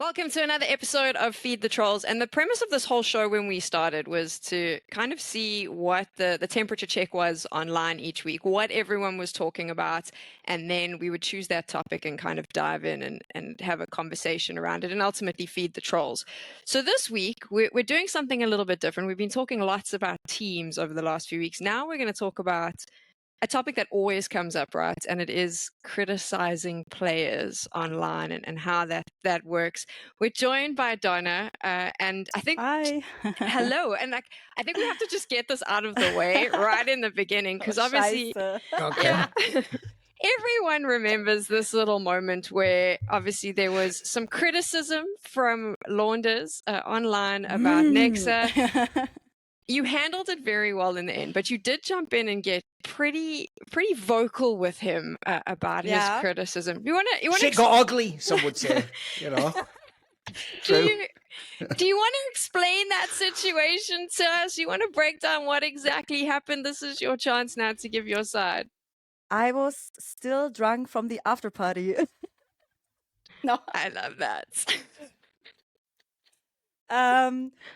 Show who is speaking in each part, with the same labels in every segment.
Speaker 1: Welcome to another episode of Feed the Trolls. And the premise of this whole show when we started was to kind of see what the temperature check was online each week, what everyone was talking about, and then we would choose that topic and kind of dive in and have a conversation around it and ultimately feed the trolls. So this week, we're doing something a little bit different. We've been talking lots about teams over the last few weeks. Now we're going to talk about a topic that always comes up, right? And it is criticizing players online and how that works. We're joined by Dona, and I think
Speaker 2: Hi.
Speaker 1: hello, and I think we have to just get this out of the way right in the beginning because obviously,
Speaker 3: Okay.
Speaker 1: yeah. Everyone remembers this little moment where obviously there was some criticism from Launders online about Nexa. You handled it very well in the end, but you did jump in and get pretty vocal with him about his criticism. You want to?
Speaker 3: Shit got ugly. Some would say. You know.
Speaker 1: Do you want to explain that situation to us? You want to break down what exactly happened? This is your chance now to give your side.
Speaker 2: I was still drunk from the after party. No,
Speaker 1: I love that.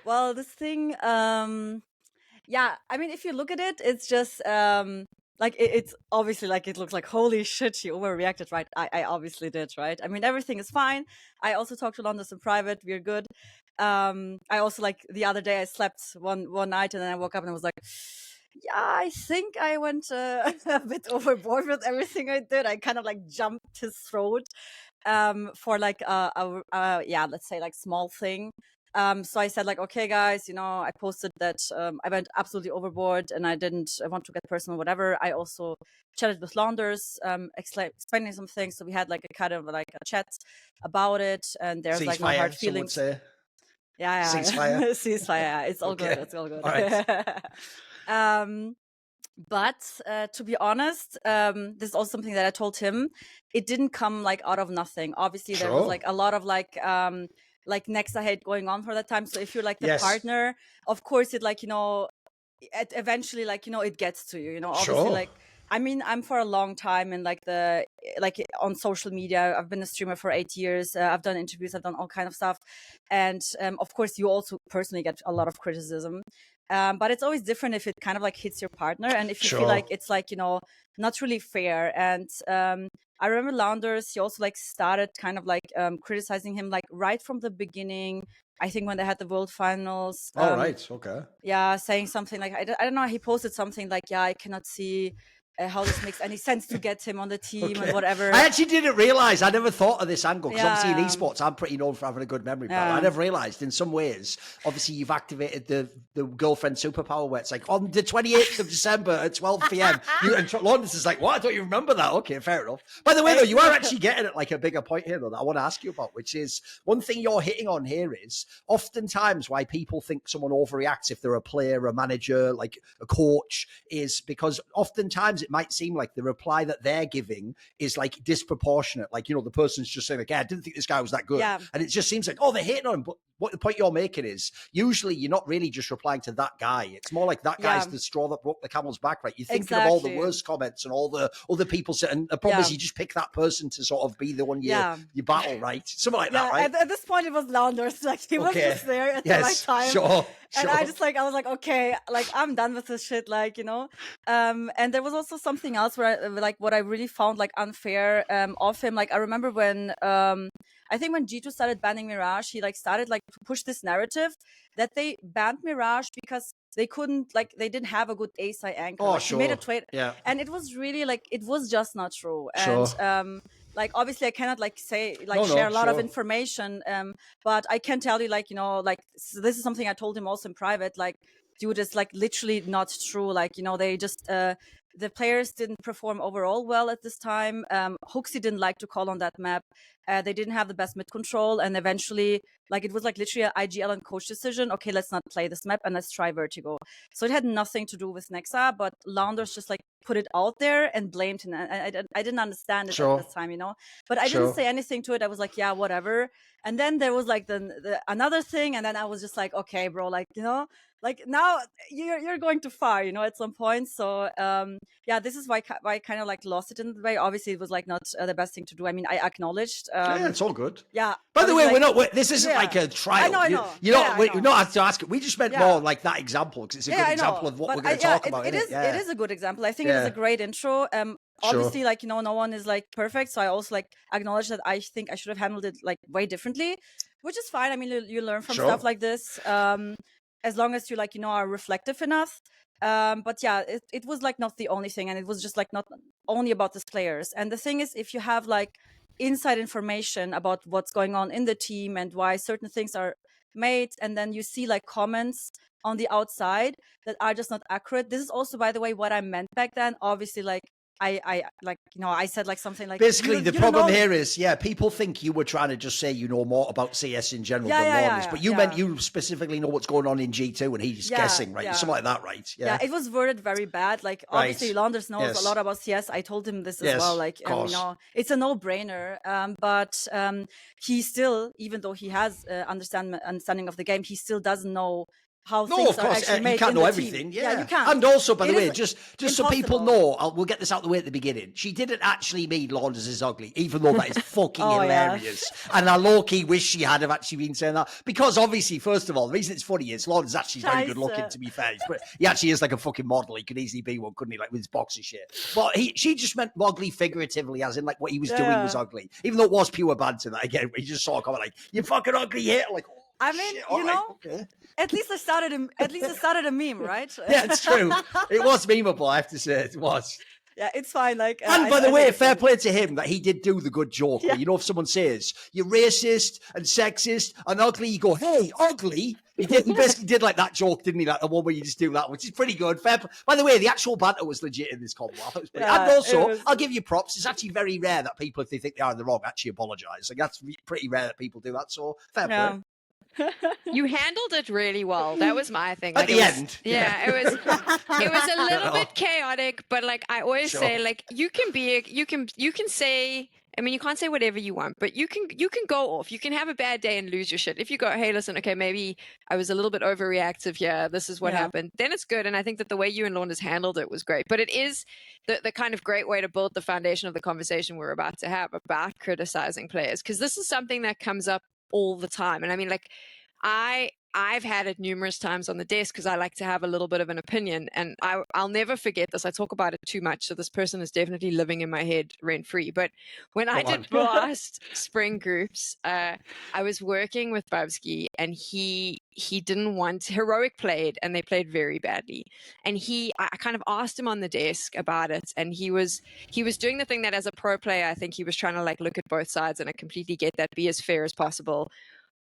Speaker 2: well, this thing, yeah, I mean, if you look at it, it's just, like, it's obviously like, it looks like, holy shit, she overreacted, right? I obviously did, right? I mean, everything is fine. I also talked to Launders in private. We're good. I also, like, the other day I slept one night and then I woke up and I was like, yeah, I think I went a bit overboard with everything I did. I kind of like jumped his throat for like yeah, let's say like small thing. So I said like, okay, guys, I posted that I went absolutely overboard and I didn't want to get personal, whatever. I also chatted with Launders, explaining some things. So we had like a kind of like a chat about it, and there's like no hard feelings. Yeah.
Speaker 3: Ceasefire.
Speaker 2: Ceasefire. Yeah. It's all good. It's all good.
Speaker 3: All right.
Speaker 2: But to be honest, this is also something that I told him. It didn't come like out of nothing. Obviously, there was like a lot of like Nexa hate going on for that time. So if you're like the partner, of course, it like eventually like it gets to you. Obviously like. I mean, I'm for a long time in like on social media. I've been a streamer for 8 years. I've done interviews. I've done all kind of stuff, and of course, you also personally get a lot of criticism. But it's always different if it kind of like hits your partner, and if you feel like it's like not really fair. And I remember Launders. He also like started kind of like criticizing him like right from the beginning. I think when they had the World Finals.
Speaker 3: Right. Okay.
Speaker 2: Yeah, saying something like I don't know. He posted something like, "Yeah, I cannot see." How this makes any sense to get him on the team and whatever.
Speaker 3: I actually didn't realize. I never thought of this angle because obviously in esports I'm pretty known for having a good memory. But I never realized in some ways, obviously you've activated the girlfriend superpower where it's like on the 28th of December at 12 p.m. And Launders is like, what? I don't you remember that? Okay, fair enough. By the way, though, you are actually getting at like a bigger point here though that I want to ask you about, which is one thing you're hitting on here is oftentimes why people think someone overreacts if they're a player, a manager, like a coach, is because oftentimes it might seem like the reply that they're giving is like disproportionate. Like, the person's just saying like, yeah, I didn't think this guy was that good. Yeah. And it just seems like, oh, they're hating on him. But what the point you're making is usually you're not really just replying to that guy. It's more like that guy's the straw that broke the camel's back, right? You're thinking of all the worst comments and all the other people. And the problem is you just pick that person to sort of be the one you battle, right? Something like that, right?
Speaker 2: At this point, it was Launders. Like he was just there at the right time.
Speaker 3: Sure.
Speaker 2: And I was like, okay, like I'm done with this shit, like, and there was also something else where like what I really found like unfair of him. Like I remember when I think when G2 started banning Mirage, he like started like to push this narrative that they banned Mirage because they couldn't like they didn't have a good A-side anchor.
Speaker 3: Oh,
Speaker 2: like,
Speaker 3: sure.
Speaker 2: He made a trade, and it was really like it was just not true. And like obviously I cannot like say like share a lot of information, but I can tell you like like this is something I told him also in private. Like, dude, it's like literally not true. Like they just the players didn't perform overall well at this time. Hooksy didn't like to call on that map. They didn't have the best mid control, and eventually, like it was like literally an IGL and coach decision. Okay, let's not play this map and let's try Vertigo. So it had nothing to do with Nexa, but Launders just like put it out there and blamed him. I didn't understand it at this time, But I didn't say anything to it. I was like, yeah, whatever. And then there was like the another thing, and then I was just like, okay, bro, like like now you're going too far, at some point. So yeah, this is why I kind of like lost it in the way. Obviously, it was like not the best thing to do. I mean, I acknowledged
Speaker 3: Yeah, it's all good.
Speaker 2: Yeah.
Speaker 3: By the way,
Speaker 2: like,
Speaker 3: this isn't like a trial.
Speaker 2: I know, I know.
Speaker 3: You
Speaker 2: Yeah, I know.
Speaker 3: not have to ask it. We just meant more like that example because it's a good example of what
Speaker 2: But
Speaker 3: we're going to talk about.
Speaker 2: It is a good example. I think it is a great intro. Obviously, like, no one is like perfect. So I also like acknowledge that I think I should have handled it like way differently, which is fine. I mean, you learn from stuff like this, as long as you like, are reflective enough. But yeah, it was like not the only thing, and it was just like not only about the players. And the thing is, if you have like inside information about what's going on in the team and why certain things are made, and then you see like comments on the outside that are just not accurate. This is also, by the way, what I meant back then. Obviously, like I like, I said like something like
Speaker 3: basically the problem here is people think you were trying to just say you know more about CS in general than Launders, but you meant you specifically know what's going on in G2 and he's guessing, right? Something like that, right?
Speaker 2: Yeah, it was worded very bad. Like obviously Launders knows a lot about CS. I told him this as well. Like it's a no-brainer. But he still, even though he has understanding of the game, he still doesn't know how things are actually made.
Speaker 3: You can't know everything.
Speaker 2: Yeah, you can't.
Speaker 3: And also, by the way, just so people know, we'll get this out of the way at the beginning. She didn't actually mean Launders is ugly, even though that is fucking hilarious. And I low-key wish she had have actually been saying that. Because obviously, first of all, the reason it's funny is Launders is actually very good looking, to be fair. But he actually is like a fucking model. He could easily be one, couldn't he? Like with his boxy shit. But she just meant ugly figuratively, as in like what he was doing was ugly. Even though it was pure banter, that again, he just saw a comment like, you fucking ugly hit. Like,
Speaker 2: I mean, shit, at least I started a meme, right?
Speaker 3: Yeah, it's true. It was memeable, I have to say. It was.
Speaker 2: Yeah, it's fine. Like,
Speaker 3: and by the way, fair play to him that he did do the good joke. Yeah. Where, if someone says you're racist and sexist and ugly, you go, "Hey, ugly." He basically did like that joke, didn't he? Like the one where you just do that, which is pretty good. Fair. By the way, the actual banter was legit in this combo. I thought it was pretty. And also, I'll give you props. It's actually very rare that people, if they think they are in the wrong, actually apologise. Like that's pretty rare that people do that. So fair play.
Speaker 1: You handled it really well. That was my thing.
Speaker 3: At the end.
Speaker 1: Yeah, it was a little bit chaotic, but like I always say, like you can say, I mean, you can't say whatever you want, but you can go off. You can have a bad day and lose your shit. If you go, hey, listen, okay, maybe I was a little bit overreactive here. This is what happened. Then it's good. And I think that the way you and Launders handled it was great. But it is the kind of great way to build the foundation of the conversation we're about to have about criticizing players. Because this is something that comes up all the time. And I mean, like, I've had it numerous times on the desk because I like to have a little bit of an opinion, and I'll never forget this. I talk about it too much, so this person is definitely living in my head rent-free. But when I did blast spring groups, I was working with Babsky, and he didn't want Heroic played, and they played very badly. And I kind of asked him on the desk about it, and he was doing the thing that as a pro player, I think he was trying to like look at both sides, and I completely get that, be as fair as possible.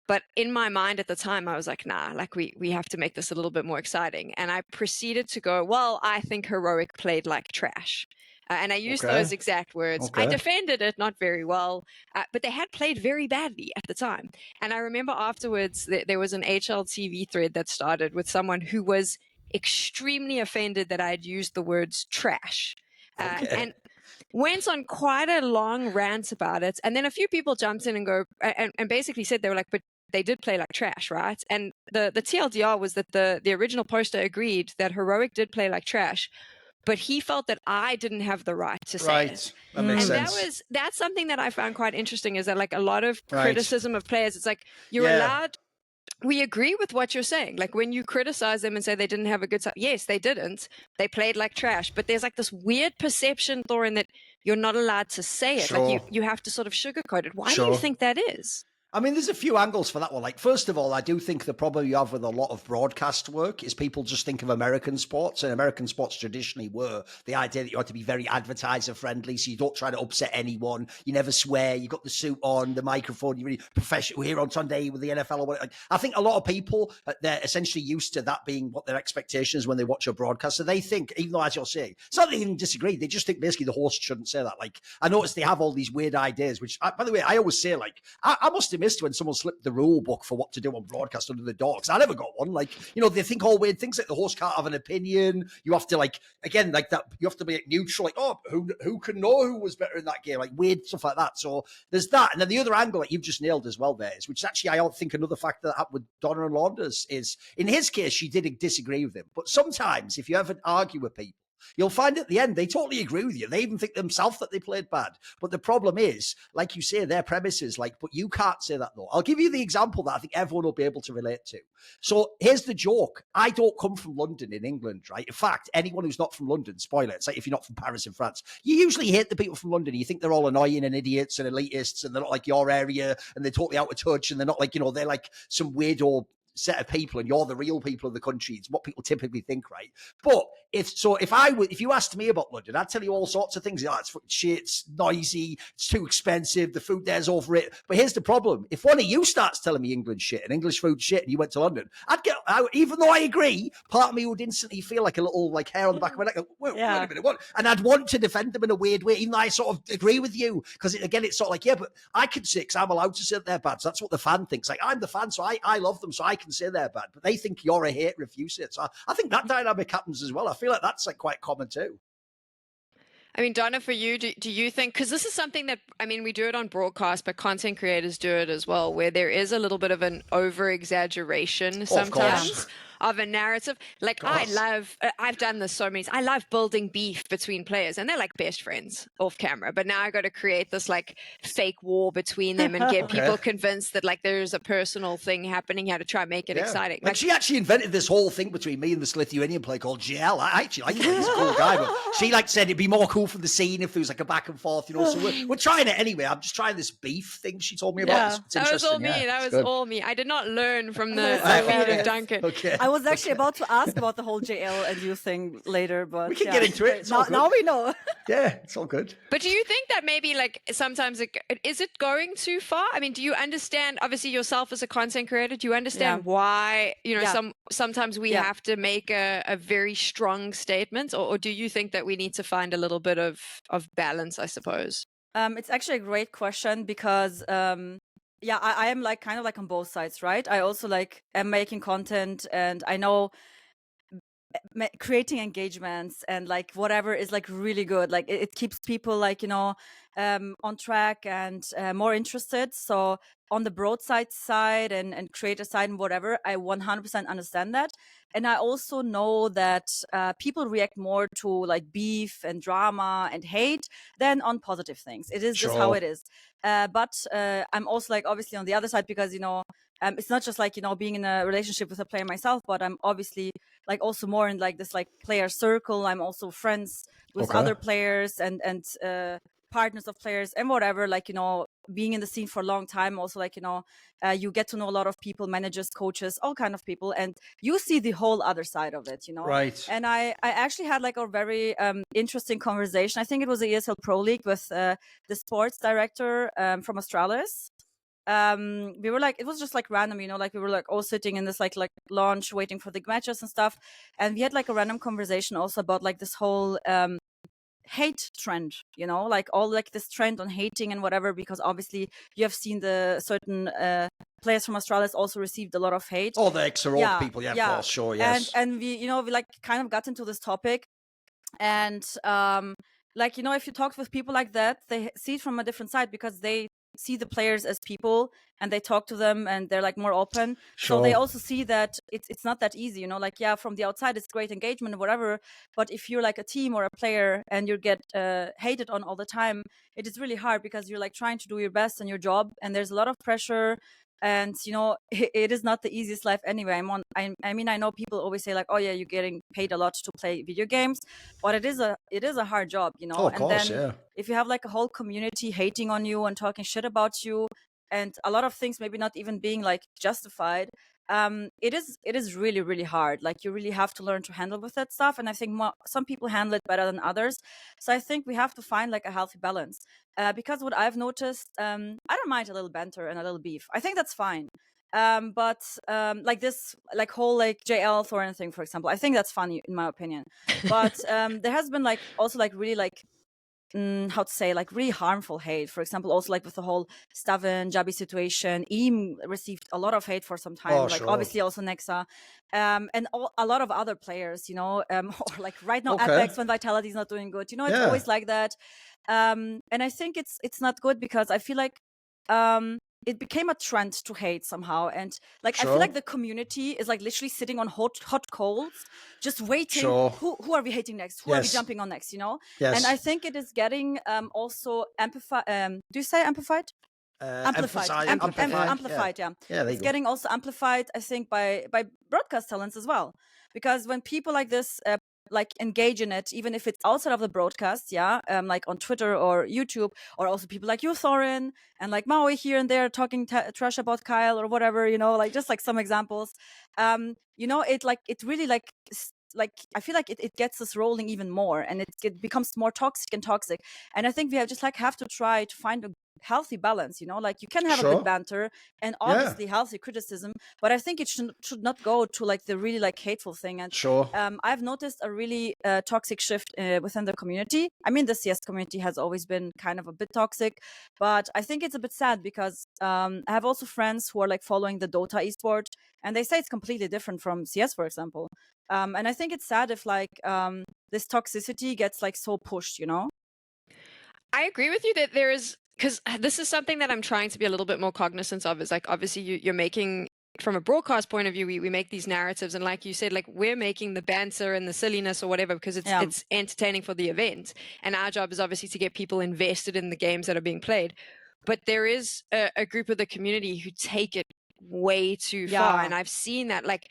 Speaker 1: But in my mind at the time, I was like, nah, like we have to make this a little bit more exciting. And I proceeded to go, well, I think Heroic played like trash. And I used those exact words. I defended it not very well, but they had played very badly at the time. And I remember afterwards there was an HLTV thread that started with someone who was extremely offended that I had used the words trash. And went on quite a long rant about it. And then a few people jumped in and go and basically said, they were like, but they did play like trash, right? And the TLDR was that the original poster agreed that Heroic did play like trash, but he felt that I didn't have the right to say it.
Speaker 3: That makes sense.
Speaker 1: That's something that I found quite interesting, is that like a lot of criticism of players, it's like you're allowed. We agree with what you're saying. Like when you criticize them and say they didn't have a good time, yes, they didn't. They played like trash. But there's like this weird perception, Thorin, that you're not allowed to say it. Like you have to sort of sugarcoat it. Why do you think that is?
Speaker 3: I mean, there's a few angles for that one. Like, first of all, I do think the problem you have with a lot of broadcast work is people just think of American sports, and American sports traditionally were the idea that you had to be very advertiser friendly, so you don't try to upset anyone. You never swear. You got the suit on, the microphone. You're really professional here on Sunday with the NFL or whatever. Like, I think a lot of people, they're essentially used to that being what their expectation is when they watch a broadcast. So they think, even though as you're saying, it's not that they even disagree. They just think basically the host shouldn't say that. Like, I noticed they have all these weird ideas, which, by the way, I always say, like, I must have missed when someone slipped the rule book for what to do on broadcast under the dogs. I never got one. Like, they think all weird things, like the host can't have an opinion. You have to, like, again, like that, you have to be like, neutral, like, oh, who can know who was better in that game? Like weird stuff like that. So there's that. And then the other angle that you've just nailed as well there is, which actually I don't think another factor that happened with Dona and Launders is, in his case, she did disagree with him. But sometimes if you ever argue with people, You'll find at the end they totally agree with you. They even think themselves that they played bad. But the problem is, like you say, their premise is like, but you can't say that though. I'll give you the example that I think everyone will be able to relate to. So here's the joke. I don't come from London in England, right? In fact, anyone who's not from London, spoiler, it's like if you're not from Paris in France, you usually hate the people from London. You think they're all annoying and idiots and elitists and they're not like your area and they're totally out of touch and they're not like, they're like some weirdo set of people and you're the real people of the country. It's what people typically think, right? But if you asked me about London, I'd tell you all sorts of things. It's fucking shit, it's noisy, it's too expensive, the food there's over it. But here's the problem. If one of you starts telling me England shit and English food shit and you went to London, even though I agree, part of me would instantly feel like a little like hair on the back of my neck. Wait a minute, what? And I'd want to defend them in a weird way, even though I sort of agree with you. Because again, it's sort of like, yeah, but I can say, because I'm allowed to say that they're bad. So that's what the fan thinks. Like, I'm the fan, so I love them, so I can say they're bad. But they think you're a hater if you say it. So I think that dynamic happens as well. I feel like that's like quite common too.
Speaker 1: I mean, Donna, for you, do you think, because this is something that, I mean, we do it on broadcast, but content creators do it as well, where there is a little bit of an over-exaggeration sometimes of a narrative. Like, I've done this so many times. I love building beef between players, and they're like best friends off camera. But now I got to create this like fake war between them and get people convinced that like there's a personal thing happening here to try and make it exciting.
Speaker 3: Like, she actually invented this whole thing between me and this Lithuanian player called GL. I actually like him. He's a cool guy, but she like said it'd be more cool for the scene if there was like a back and forth, So we're trying it anyway. I'm just trying this beef thing she told me about. It's
Speaker 1: that was all me. That was all me. I did not learn from the feed of Duncan.
Speaker 3: Okay.
Speaker 2: I was actually about to ask about the whole JL and you thing later, but
Speaker 3: we can get into it.
Speaker 2: Now we know.
Speaker 3: Yeah, it's all good.
Speaker 1: But do you think that maybe like sometimes is it going too far? I mean, do you understand, obviously yourself as a content creator, do you understand why, sometimes we have to make a very strong statement, or do you think that we need to find a little bit of balance, I suppose?
Speaker 2: It's actually a great question because I am like kind of like on both sides, right? I also like am making content and I know creating engagements and like whatever is like really good. Like it keeps people like, on track and more interested. So on the broadside side and creator side and whatever, I 100% understand that. And I also know that people react more to like beef and drama and hate than on positive things. It is just how it is. But I'm also like obviously on the other side because, it's not just like, being in a relationship with a player myself, but I'm obviously like also more in like this like player circle. I'm also friends with other players and partners of players and whatever, like, being in the scene for a long time. Also like, you get to know a lot of people, managers, coaches, all kind of people. And you see the whole other side of it,
Speaker 3: Right.
Speaker 2: And I actually had like a very interesting conversation. I think it was the ESL Pro League with the sports director from Australis. We were like, it was just like random, like we were like all sitting in this like launch waiting for the matches and stuff. And we had like a random conversation also about like this whole hate trend, like all like this trend on hating and whatever, because obviously you have seen the certain players from Australia also received a lot of hate.
Speaker 3: Oh, the Xerox people, of course, sure, yes.
Speaker 2: And we, we like kind of got into this topic. And like, if you talk with people like that, they see it from a different side because they see the players as people and they talk to them and they're like more open. So they also see that it's not that easy, like, from the outside it's great engagement or whatever, but if you're like a team or a player and you get hated on all the time, it is really hard because you're like trying to do your best in your job and there's a lot of pressure. And it is not the easiest life anyway. I mean, I know people always say like, oh yeah, you're getting paid a lot to play video games, but it is a hard job,
Speaker 3: Oh, of course,
Speaker 2: if you have like a whole community hating on you and talking shit about you and a lot of things maybe not even being like justified, it is really, really hard. Like you really have to learn to handle with that stuff. And I think some people handle it better than others. So I think we have to find like a healthy balance. Because what I've noticed, I don't mind a little banter and a little beef. I think that's fine. But like this, like whole like JL Thorin thing, for example, I think that's funny in my opinion. But there has been like also like really like how to say, like really harmful hate. For example, also like with the whole Stavin Jabi situation, Eam received a lot of hate for some time. Obviously also Nexa, and a lot of other players, or like right now Apex when Vitality is not doing good. It's always like that. And I think it's not good because I feel like it became a trend to hate somehow. And like, I feel
Speaker 3: Sure.
Speaker 2: like the community is like literally sitting on hot coals, just waiting.
Speaker 3: Sure.
Speaker 2: Who are we hating next? Who are we
Speaker 3: Yes.
Speaker 2: jumping on next? You know?
Speaker 3: Yes.
Speaker 2: And I think it is getting also amplified. Do you say amplified? Amplified.
Speaker 3: Amplified.
Speaker 2: Yeah.
Speaker 3: Yeah,
Speaker 2: It's getting also amplified, I think, by broadcast talents as well, because when people like this like engage in it, even if it's outside of the broadcast, like on Twitter or YouTube, or also people like you, Thorin, and like Maui here and there talking trash about Kyle or whatever, you know, like just like some examples. You know, it really like I feel like it gets us rolling even more, and it becomes more toxic. And I think we have to try to find a healthy balance, you know, like you can have a
Speaker 3: Sure.
Speaker 2: good banter and obviously healthy criticism, but I think it should not go to like the really like hateful thing. And
Speaker 3: Sure.
Speaker 2: I've noticed a really toxic shift within the community. I mean, the CS community has always been kind of a bit toxic, but I think it's a bit sad because I have also friends who are like following the Dota esport, and they say it's completely different from CS, for example. And I think it's sad if like this toxicity gets like so pushed, you know?
Speaker 1: I agree with you that there is, because this is something that I'm trying to be a little bit more cognizant of, is like, obviously you're making, from a broadcast point of view, we make these narratives, and like you said, like we're making the banter and the silliness or whatever because it's entertaining for the event, and our job is obviously to get people invested in the games that are being played. But there is a group of the community who take it way too far, and I've seen that, like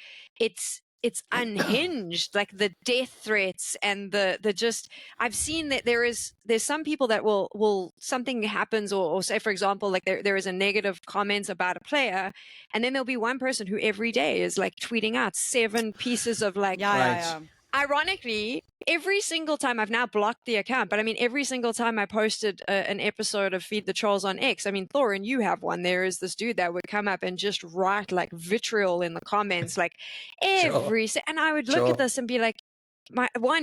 Speaker 1: it's unhinged, like the death threats and the just, I've seen that there's some people that will something happens, or say, for example, like there is a negative comment about a player, and then there'll be one person who every day is like tweeting out 7 pieces of like, ironically, every single time, I've now blocked the account, but I mean, every single time I posted an episode of Feed the Trolls on X, I mean, Thorin, you have one. There is this dude that would come up and just write like vitriol in the comments, like and I would look at this and be like,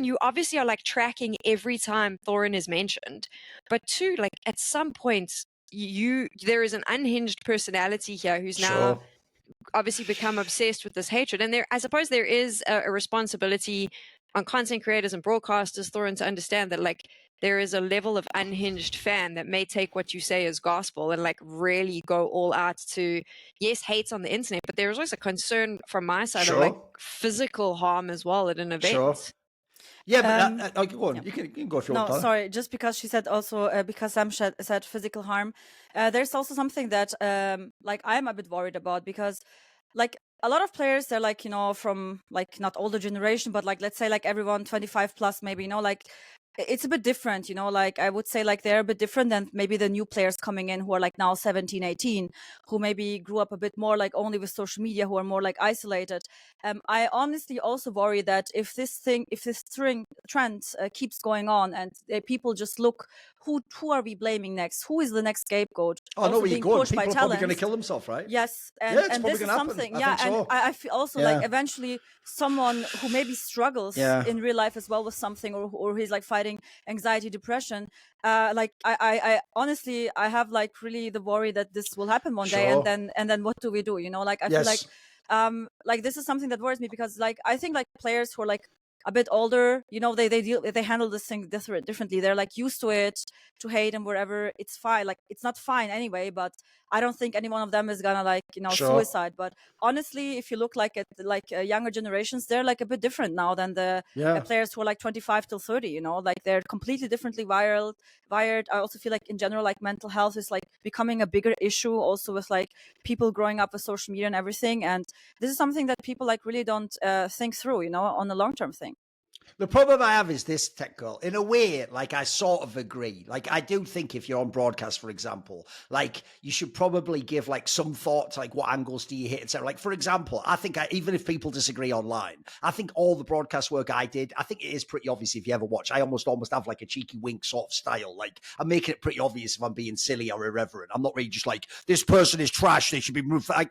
Speaker 1: you obviously are like tracking every time Thorin is mentioned, but 2, like at some point, there is an unhinged personality here who's now obviously become obsessed with this hatred. And I suppose there is a responsibility on content creators and broadcasters, Thorin, to understand that like there is a level of unhinged fan that may take what you say as gospel and like really go all out to, yes, hates on the internet, but there is also concern from my side of like physical harm as well at an event.
Speaker 3: Yeah, but go on. You can go if you want.
Speaker 2: No, sorry. Just because she said also because Sam said physical harm, there's also something that like I'm a bit worried about, because like a lot of players, they're like, you know, from like not older generation, but like let's say like everyone 25 plus maybe, you know, like it's a bit different, you know, like I would say like they're a bit different than maybe the new players coming in who are like now 17, 18, who maybe grew up a bit more like only with social media, who are more like isolated. I honestly also worry that if this trend keeps going on and people just look, who are we blaming next? Who is the next scapegoat?
Speaker 3: Oh, no, where you going? People are probably going to kill themselves, right?
Speaker 2: Yes, and this is something. I feel also like eventually someone who maybe struggles in real life as well with something, or he's like fighting anxiety, depression. Like I honestly, I have like really the worry that this will happen one day, and then what do we do? You know, like I feel like this is something that worries me, because like I think like players who are like a bit older, you know, they handle this thing differently. They're like used to it, to hate and whatever. It's fine. Like it's not fine anyway, but I don't think any one of them is gonna like, you know, suicide. But honestly, if you look like at like younger generations, they're like a bit different now than the players who are like 25 till 30. You know, like they're completely differently wired. I also feel like in general, like mental health is like becoming a bigger issue, also with like people growing up with social media and everything. And this is something that people like really don't think through, you know, on a long-term thing.
Speaker 3: The problem I have is this, Tech Girl. In a way, like, I sort of agree. Like, I do think if you're on broadcast, for example, like, you should probably give, like, some thought to, like, what angles do you hit, etc. Like, for example, I think even if people disagree online, I think all the broadcast work I did, I think it is pretty obvious if you ever watch. I almost have, like, a cheeky wink sort of style. Like, I'm making it pretty obvious if I'm being silly or irreverent. I'm not really just like, this person is trash, they should be moved. Like,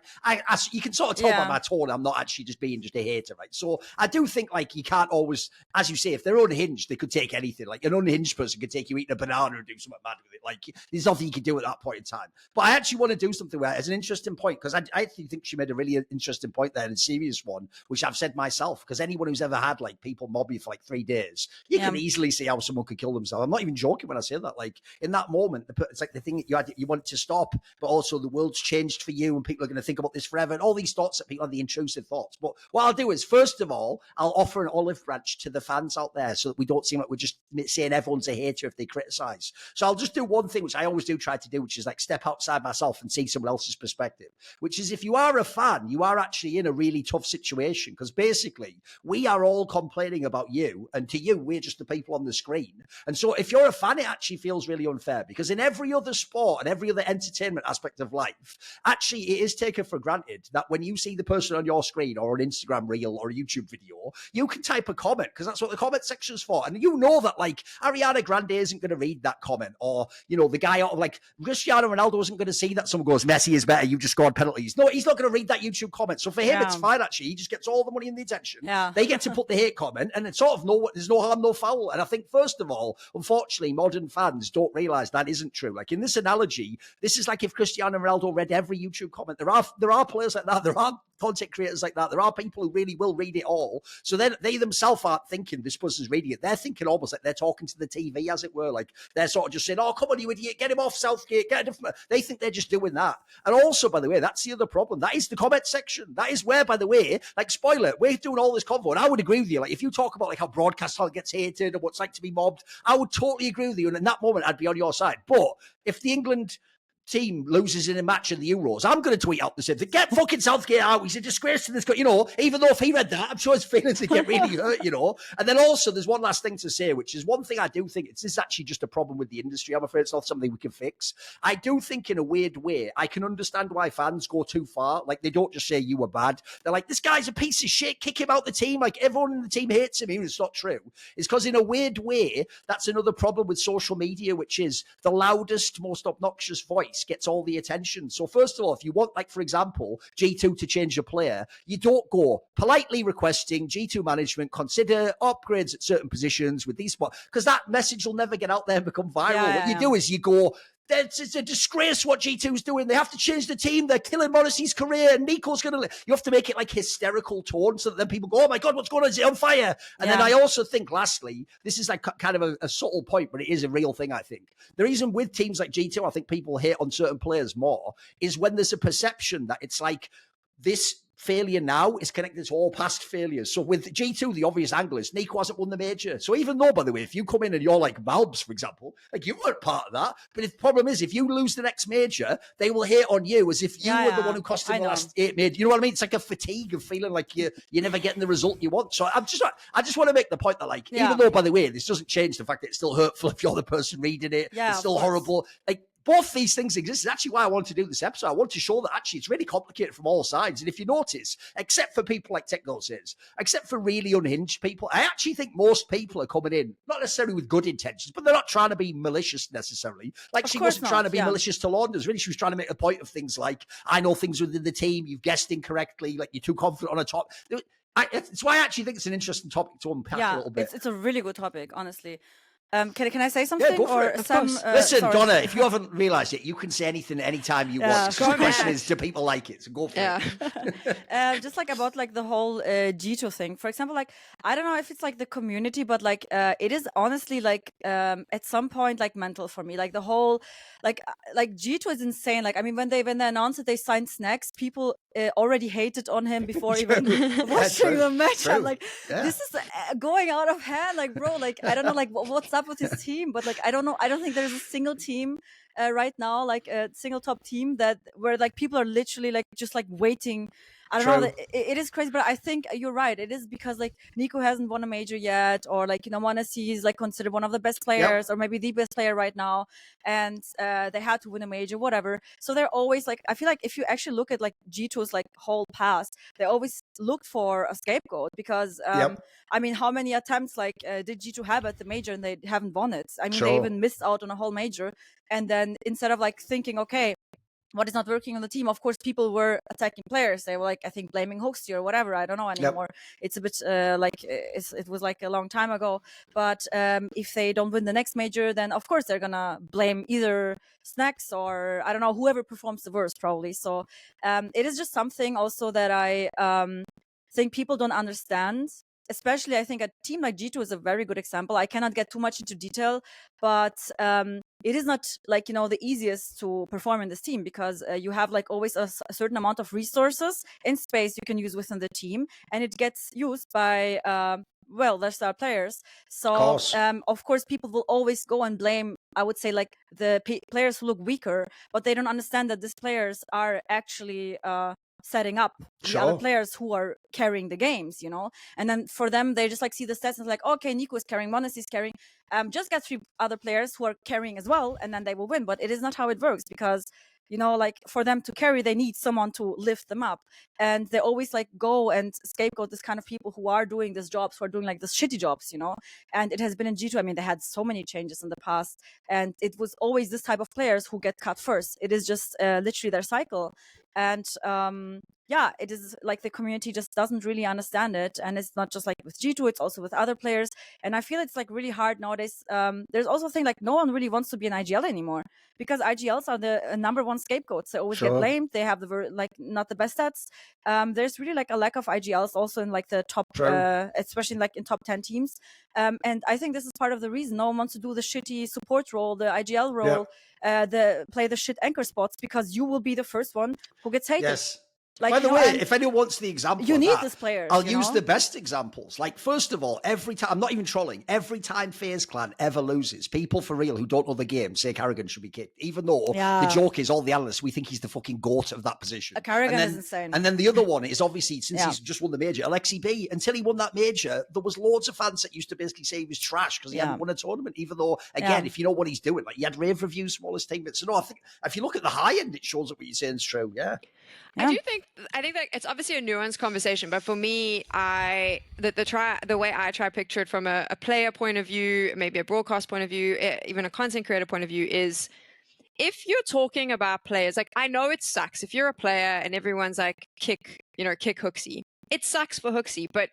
Speaker 3: you can sort of tell by my tone, I'm not actually just being just a hater, right? So I do think, like, you can't always as you say, if they're unhinged, they could take anything. Like an unhinged person could take you eating a banana and do something mad with it. Like there's nothing you can do at that point in time. But I actually want to do something where, as an interesting point, because I actually think she made a really interesting point there, and a serious one, which I've said myself. Because anyone who's ever had like people mob you for like 3 days, you can easily see how someone could kill themselves. I'm not even joking when I say that. Like in that moment, it's like the thing that you want to stop, but also the world's changed for you, and people are going to think about this forever, and all these thoughts that people have, the intrusive thoughts. But what I'll do is, first of all, I'll offer an olive branch to the fans out there, so that we don't seem like we're just saying everyone's a hater if they criticize. So I'll just do one thing, which I always do try to do, which is like step outside myself and see someone else's perspective, which is if you are a fan, you are actually in a really tough situation, because basically we are all complaining about you, and to you, we're just the people on the screen. And so if you're a fan, it actually feels really unfair, because in every other sport and every other entertainment aspect of life, actually it is taken for granted that when you see the person on your screen or an Instagram reel or a YouTube video, you can type a comment, because that's what the comment section's for. And you know that like Ariana Grande isn't going to read that comment, or the guy out of like Cristiano Ronaldo isn't going to see that someone goes, Messi is better, you just scored penalties. No, he's not going to read that YouTube comment. So for him, it's fine actually. He just gets all the money and the attention. They get to put the hate comment, and it's sort of there's no harm, no foul. And I think first of all, unfortunately, modern fans don't realize that isn't true. Like in this analogy, this is like if Cristiano Ronaldo read every YouTube comment. There are players like that. There are content creators like that. There are people who really will read it all. So then they themselves aren't thinking this person's reading it. They're thinking almost like they're talking to the TV, as it were. Like they're sort of just saying, oh, come on, you idiot, get him off Southgate, get a different. They think they're just doing that. And also, by the way, that's the other problem. That is the comment section. That is where, by the way, like spoiler, we're doing all this convo, and I would agree with you. Like if you talk about like how broadcast talent gets hated and what it's like to be mobbed, I would totally agree with you. And in that moment, I'd be on your side. But if the England team loses in a match in the Euros, I'm going to tweet out the same thing. Get fucking Southgate out. He's a disgrace to this. Even though if he read that, I'm sure his feelings would get really hurt, And then also, there's one last thing to say, which is one thing I do think this is actually just a problem with the industry. I'm afraid it's not something we can fix. I do think in a weird way, I can understand why fans go too far. Like they don't just say you were bad. They're like, this guy's a piece of shit. Kick him out the team. Like everyone in the team hates him. Even it's not true. It's because in a weird way, that's another problem with social media, which is the loudest, most obnoxious voice gets all the attention. So first of all, if you want, like, for example, G2 to change a player, you don't go politely requesting G2 management consider upgrades at certain positions with these spots, because that message will never get out there and become viral. What you do is you go, it's a disgrace what G2's doing. They have to change the team. They're killing Morrissey's career. And Nico's going to... You have to make it like hysterical tone so that then people go, oh my God, what's going on? Is it on fire? And then I also think, lastly, this is like kind of a subtle point, but it is a real thing, I think. The reason with teams like G2, I think people hate on certain players more is when there's a perception that it's like this failure now is connected to all past failures. So with G2, the obvious angle is Nico hasn't won the major. So even though, by the way, if you come in and you're like Malbs, for example, like you weren't part of that. But the problem is, if you lose the next major, they will hate on you as if you were the one who cost them the last 8 majors. You know what I mean? It's like a fatigue of feeling like you're never getting the result you want. So I just want to make the point that, like, even though, by the way, this doesn't change the fact that it's still hurtful if you're the person reading it. It's still horrible. Like, both these things exist. It's actually why I want to do this episode. I want to show that actually it's really complicated from all sides. And if you notice, except for people like Techno says, except for really unhinged people, I actually think most people are coming in, not necessarily with good intentions, but they're not trying to be malicious necessarily. Like she wasn't trying to be malicious to Launders. Really, she was trying to make a point of things like, I know things within the team, you've guessed incorrectly, like you're too confident on a top. It's why I actually think it's an interesting topic to unpack a little bit.
Speaker 2: It's a really good topic, honestly. Can I say something?
Speaker 3: Yeah, go for it. Listen, Donna, if you haven't realised it, you can say anything anytime you want. The question is, do people like it? So go for
Speaker 2: it. Just like about like the whole G2 thing. For example, like I don't know if it's like the community, but like it is honestly like at some point like mental for me. Like the whole like G2 is insane. Like I mean, when they announced that they signed Snax, people already hated on him before even watching the match. I'm like, this is going out of hand. Like, bro, like I don't know, like what's up with his team, but like I don't know, I don't think there's a single team right now, like a single top team that where like people are literally like just like waiting. I don't know, it is crazy, but I think you're right. It is because like Nico hasn't won a major yet, or like, you know, Morrissey is like considered one of the best players, or maybe the best player right now, and they had to win a major, whatever. So they're always like, I feel like if you actually look at like G2's like whole past, they always looked for a scapegoat because I mean, how many attempts like did G2 have at the major and they haven't won it? I mean, they even missed out on a whole major, and then instead of like thinking, okay, what is not working on the team. Of course, people were attacking players. They were like, I think, blaming Hoaxy or whatever. I don't know anymore. It's a bit it was like a long time ago. But if they don't win the next major, then of course they're gonna blame either Snax or I don't know, whoever performs the worst, probably. So it is just something also that I think people don't understand. Especially, I think a team like G2 is a very good example. I cannot get too much into detail, but it is not like, the easiest to perform in this team, because you have like always a certain amount of resources and space you can use within the team, and it gets used by their star players. So of course people will always go and blame, I would say, like the players who look weaker, but they don't understand that these players are actually setting up the other players who are carrying the games, and then for them they just like see the stats and like, okay, Nico is carrying, Monas is carrying, just get 3 other players who are carrying as well, and then they will win. But it is not how it works, because like for them to carry, they need someone to lift them up, and they always like go and scapegoat this kind of people who are doing these jobs, who are doing like this shitty jobs, and it has been in G2. I mean, they had so many changes in the past, and it was always this type of players who get cut first. It is just literally their cycle. And it is like the community just doesn't really understand it. And it's not just like with G2, it's also with other players. And I feel it's like really hard nowadays. There's also a thing like no one really wants to be an IGL anymore, because IGLs are the number one scapegoats. They always get blamed. They have not the best stats. There's really like a lack of IGLs also in like the top, especially like in top 10 teams. And I think this is part of the reason no one wants to do the shitty support role, the IGL role, play the shit anchor spots, because you will be the first one who gets hated.
Speaker 3: Yes. Like, by the way, if anyone wants the example,
Speaker 2: you need these players.
Speaker 3: I'll use the best examples. Like, first of all, every time, I'm not even trolling, every time FaZe Clan ever loses, people for real who don't know the game say Carrigan should be kicked. Even though the joke is, all the analysts, we think he's the fucking goat of that position.
Speaker 2: Carrigan is insane.
Speaker 3: And then the other one is obviously, since he's just won the major, Alexi B. Until he won that major, there was loads of fans that used to basically say he was trash because he hadn't won a tournament. Even though, again, if you know what he's doing, like he had rave reviews from all his teammates. So no, I think if you look at the high end, it shows that what you're saying is true. Yeah.
Speaker 1: I think that it's obviously a nuanced conversation, but for me, the way I try to picture it from a player point of view, maybe a broadcast point of view, even a content creator point of view, is if you're talking about players, like I know it sucks if you're a player and everyone's like kick Hoaxy. It sucks for Hoaxy, but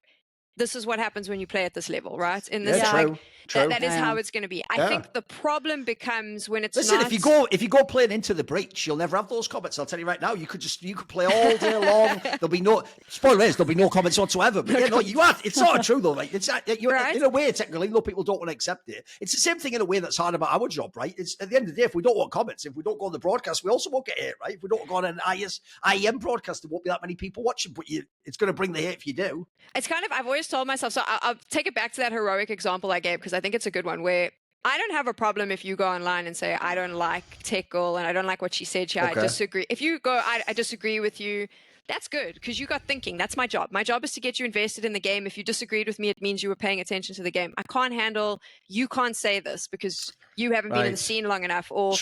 Speaker 1: this is what happens when you play at this level, right? In this,
Speaker 3: true.
Speaker 1: That is how it's going to be. I think the problem becomes when it's
Speaker 3: Listen,
Speaker 1: not...
Speaker 3: if you go playing into the breach, you'll never have those comments. I'll tell you right now. You could play all day long. There'll be no spoilers. There'll be no comments whatsoever. But it's sort of true though. Like in a way, technically, though people don't want to accept it. It's the same thing in a way that's hard about our job, right? It's at the end of the day, if we don't want comments, if we don't go on the broadcast, we also won't get hate, right? If we don't go on an IEM broadcast, there won't be that many people watching. But it's going to bring the hate if you do.
Speaker 1: It's kind of, I've always told myself, so I'll take it back to that heroic example I gave, because I think it's a good one, where I don't have a problem if you go online and say, I don't like Tech Girl and I don't like what she said here, I disagree. If you go, I disagree with you, that's good, because you got thinking. That's my job. My job is to get you invested in the game. If you disagreed with me, it means you were paying attention to the game. I can't handle, you can't say this because you haven't been in the scene long enough, or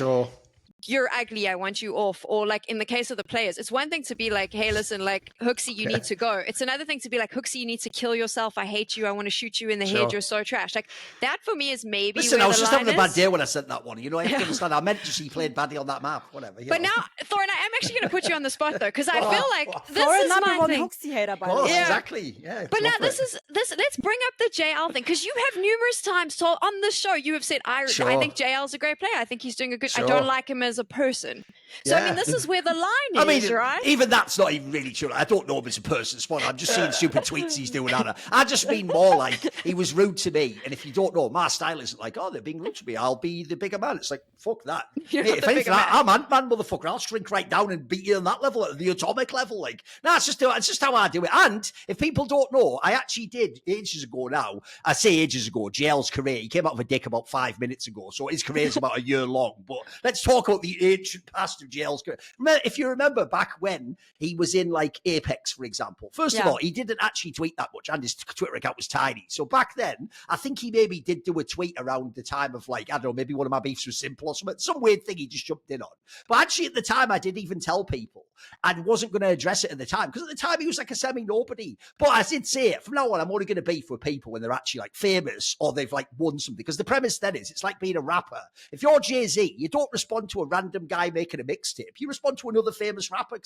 Speaker 1: you're ugly, I want you off. Or like in the case of the players, it's one thing to be like, hey, listen, like Hoaxy, you need to go. It's another thing to be like, Hoaxy, you need to kill yourself. I hate you. I want to shoot you in the head. You're so trash. Like that for me is maybe.
Speaker 3: Listen,
Speaker 1: where
Speaker 3: I was just having a bad
Speaker 1: is.
Speaker 3: day when I sent that one. You have to understand. I meant to see played badly on that map. Whatever.
Speaker 1: But now, Thorin, I am actually going to put you on the spot though, because I feel like this
Speaker 2: Thorin
Speaker 1: is
Speaker 2: number
Speaker 1: my
Speaker 2: one
Speaker 1: thing.
Speaker 2: Hoaxy hater, by the way.
Speaker 3: Exactly. Yeah.
Speaker 1: But now this. Let's bring up the JL thing, because you have numerous times told on the show, you have said, I think JL's a great player. I think he's doing a good. I don't like him as a person. So I mean, this is where the line is, right?
Speaker 3: Even that's not even really true. I don't know him as a person, Spawn. I'm just seeing stupid tweets he's doing, Anna. I just mean more like he was rude to me. And if you don't know, my style isn't like, oh, they're being rude to me. I'll be the bigger man. It's like, fuck that. Hey, if anything, I'm Ant-Man, motherfucker. I'll shrink right down and beat you on that level, at the atomic level. Like, no, it's just how I do it. And if people don't know, I actually did ages ago now. I say ages ago, JL's career. He came out of a dick about 5 minutes ago. So his career is about a year long. But let's talk about the ancient past of JL's career. If you remember back when he was in like Apex, for example, first of all, he didn't actually tweet that much and his Twitter account was tiny. So back then, I think he maybe did do a tweet around the time of like, I don't know, maybe one of my beefs was Simple or something, some weird thing he just jumped in on. But actually at the time, I did even tell people and wasn't going to address it at the time, because at the time he was like a semi-nobody. But I did say it, from now on, I'm only going to beef with people when they're actually like famous or they've like won something. Because the premise then is, it's like being a rapper. If you're Jay-Z, you don't respond to a random guy making a mixtape. You respond to another famous rapper.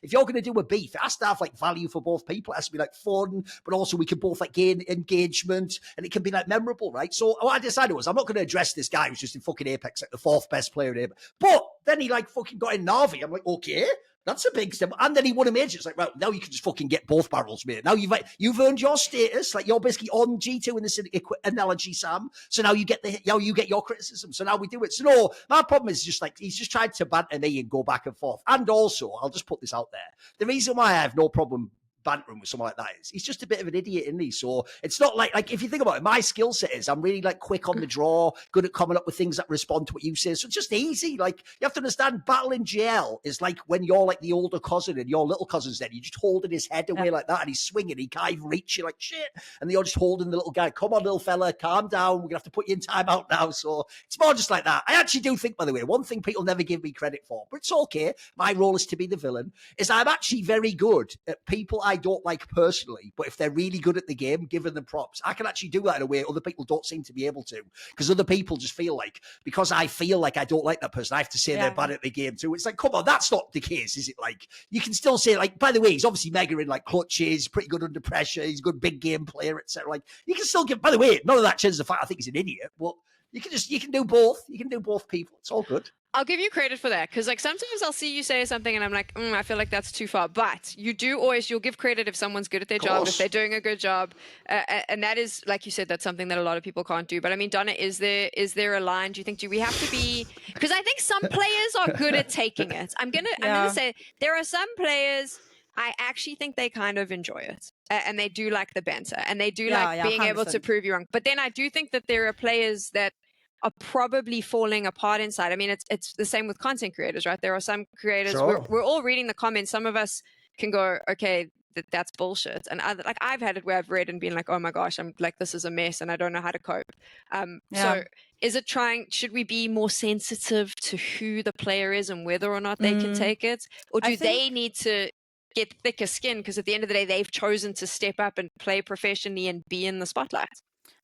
Speaker 3: If you're going to do a beef, it has to have like value for both people. It has to be like fun, but also we can both like gain engagement, and it can be like memorable, right? So what I decided was I'm not going to address this guy who's just in fucking Apex, like the 4th best player in Apex. But then he like fucking got in Navi. I'm like, okay. That's a big step. And then he won a major. It's like, well, now you can just fucking get both barrels, mate. Now you've earned your status. Like you're basically on G2 in this analogy, Sam. So now you get your criticism. So now we do it. So no, my problem is just like he's just trying to banter me and go back and forth. And also, I'll just put this out there. The reason why I have no problem bantering with someone like that is he's just a bit of an idiot, isn't he? So it's not like if you think about it, my skill set is I'm really like quick on the draw, good at coming up with things that respond to what you say. So it's just easy. Like you have to understand, battle in GL is like when you're like the older cousin and your little cousin's dead, you're just holding his head away like that, and he's swinging, he can't even reach you, like shit, and you're just holding the little guy. Come on, little fella, calm down. We're gonna have to put you in timeout now. So it's more just like that. I actually do think, by the way, one thing people never give me credit for, but it's okay. My role is to be the villain. Is I'm actually very good at people I don't like personally, but if they're really good at the game, giving them props. I can actually do that in a way other people don't seem to be able to, because other people just feel like, because I feel like I don't like that person, I have to say they're bad at the game too. It's like, come on, that's not the case, is it? Like, you can still say, like, by the way, he's obviously mega in like clutches, pretty good under pressure, he's a good big game player, etc. Like, you can still give, by the way, none of that changes the fact I think he's an idiot, but you can do both. You can do both people. It's all good.
Speaker 1: I'll give you credit for that, because like sometimes I'll see you say something and I'm like, I feel like that's too far. But you'll give credit if someone's good at their job, if they're doing a good job, and that is, like you said, that's something that a lot of people can't do. But I mean, Donna, is there a line? Do you think, do we have to be? Because I think some players are good at taking it. I'm gonna say there are some players I actually think they kind of enjoy it, and they do like the banter, and they do like being 100%. Able to prove you wrong. But then I do think that there are players that are probably falling apart inside. I mean, it's the same with content creators, right? There are some creators, we're all reading the comments. Some of us can go, okay, that's bullshit. And like I've had it where I've read and been like, oh my gosh, I'm like, this is a mess and I don't know how to cope. So is it should we be more sensitive to who the player is and whether or not they can take it? Or do they need to get thicker skin? Because at the end of the day, they've chosen to step up and play professionally and be in the spotlight.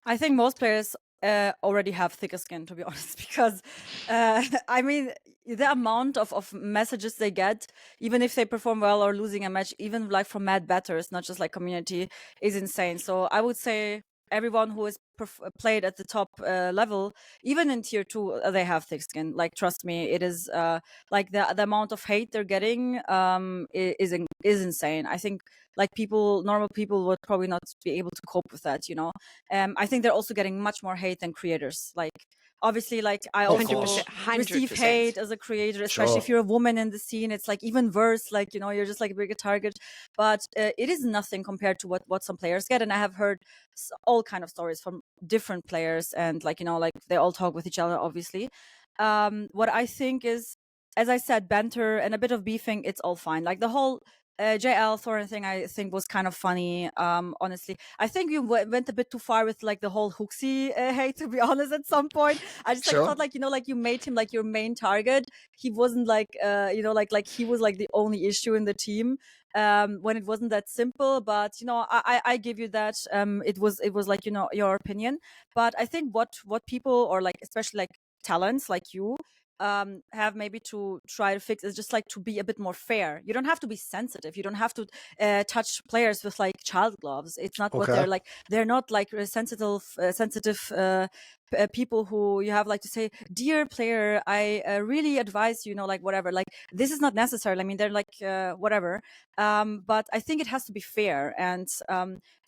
Speaker 2: I think most players already have thicker skin, to be honest, because I mean, the amount of messages they get, even if they perform well or losing a match, even like from mad batters, not just like community, is insane. So I would say everyone who has played at the top level, even in tier 2, they have thick skin. Like, trust me, it is like the amount of hate they're getting is insane. I think like normal people would probably not be able to cope with that, you know. I think they're also getting much more hate than creators. Like, obviously, like I also 100%. Receive hate as a creator, especially if you're a woman in the scene. It's like even worse, like, you know, you're just like a bigger target. But it is nothing compared to what some players get. And I have heard all kind of stories from different players, and like, you know, like they all talk with each other, obviously. What I think is, as I said, banter and a bit of beefing, it's all fine. Like the whole JL Thorin thing, I think was kind of funny. Honestly, I think you went a bit too far with like the whole Hooksy hate, to be honest. At some point, I just like thought, like, you know, like you made him like your main target. He wasn't like you know, like he was like the only issue in the team when it wasn't that simple. But you know, I give you that. It was like, you know, your opinion. But I think what people, or like especially like talents like you, have maybe to try to fix is just like to be a bit more fair. You don't have to be sensitive. You don't have to touch players with like child gloves. It's not what they're like. They're not like sensitive people who you have like to say, dear player, I really advise you know, like whatever. Like, this is not necessary. I mean, they're like whatever. But I think it has to be fair. And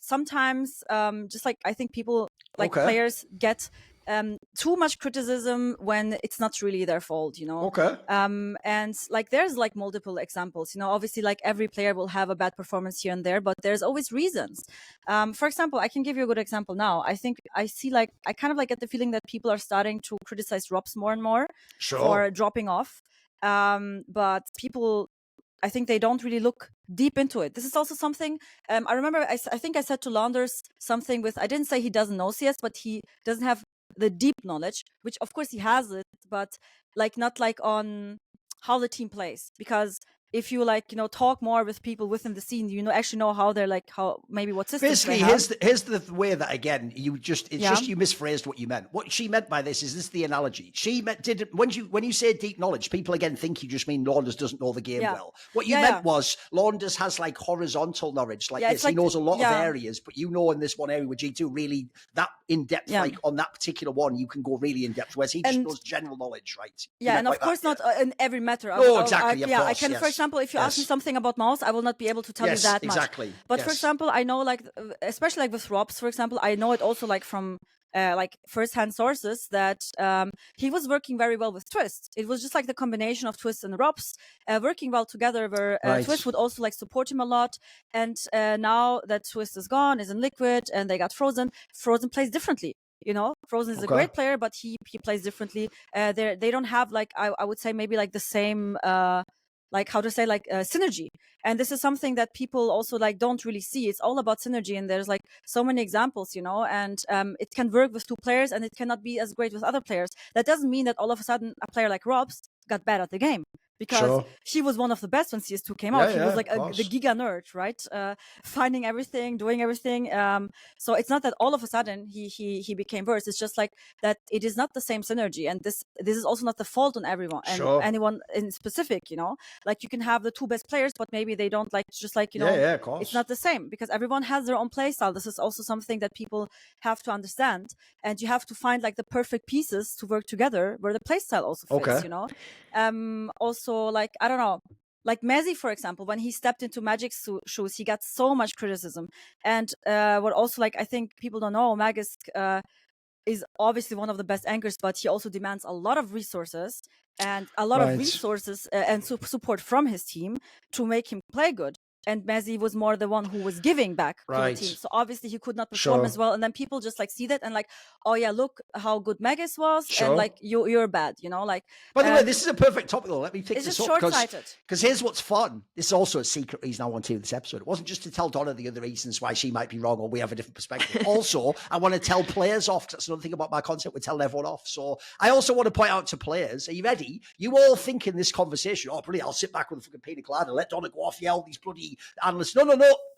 Speaker 2: sometimes just like I think people like players get too much criticism when it's not really their fault, you know. And like there's like multiple examples, you know. Obviously, like every player will have a bad performance here and there, but there's always reasons. For example, I can give you a good example now. I think I see like I kind of like get the feeling that people are starting to criticize Ropz more and more for dropping off. But people, I think they don't really look deep into it. This is also something I remember I think I said to Launders something with, I didn't say he doesn't know CS, but he doesn't have the deep knowledge, which of course he has it, but like not like on how the team plays. Because if you like, talk more with people within the scene, actually know how they're like, how maybe what systems
Speaker 3: Basically,
Speaker 2: they have.
Speaker 3: here's the way that, again, it's just you misphrased what you meant. What she meant by this is the analogy. She meant, when you say deep knowledge, people again think you just mean Launders doesn't know the game well. What you meant was Launders has like horizontal knowledge, like this. He knows a lot of areas, but in this one area with G2, really that in depth, like on that particular one, you can go really in depth, whereas he just knows general knowledge, right?
Speaker 2: Yeah, and of course not in every matter.
Speaker 3: No, exactly.
Speaker 2: I can, for example, if you ask me something about mouse, I will not be able to tell you that much.
Speaker 3: Exactly.
Speaker 2: But for example, I know, like, especially like with Ropz, for example, I know it also like from like first-hand sources that he was working very well with Twist. It was just like the combination of Twist and Ropz working well together, where Twist would also like support him a lot. And now that Twist is gone, is in Liquid, and they got Frozen plays differently. Frozen is a great player, but he plays differently. They don't have like I would say maybe like the same like how to say like synergy. And this is something that people also like don't really see. It's all about synergy, and there's like so many examples, and it can work with two players and it cannot be as great with other players. That doesn't mean that all of a sudden a player like Ropz got bad at the game, because he was one of the best when CS2 came out. He was like the giga nerd, right? Finding everything, doing everything. So it's not that all of a sudden he became worse. It's just like that it is not the same synergy, and this is also not the fault on everyone and anyone in specific. Like you can have the two best players, but maybe they don't like just like
Speaker 3: of course.
Speaker 2: It's not the same, because everyone has their own play style. This is also something that people have to understand, and you have to find like the perfect pieces to work together where the play style also fits. Also, like, I don't know, like Messi, for example, when he stepped into Magic's shoes, he got so much criticism. And what also, like, I think people don't know, Magisk is obviously one of the best anchors, but he also demands a lot of resources and support from his team to make him play good. And Messi was more the one who was giving back to the team. So obviously he could not perform as well. And then people just like see that and like, oh yeah, look how good Magus was. And like, you're bad, like.
Speaker 3: By the way, this is a perfect topic though. Let me pick
Speaker 2: this
Speaker 3: this
Speaker 2: up.
Speaker 3: It's
Speaker 2: just short-sighted.
Speaker 3: Because here's what's fun. This is also a secret reason I want to do this episode. It wasn't just to tell Donna the other reasons why she might be wrong or we have a different perspective. Also, I want to tell players off, because that's another thing about my content. We're telling everyone off. So I also want to point out to players, are you ready? You all think in this conversation, oh, brilliant, I'll sit back with a fucking pina colada, let Donna go off, yell these bloody analysts. No,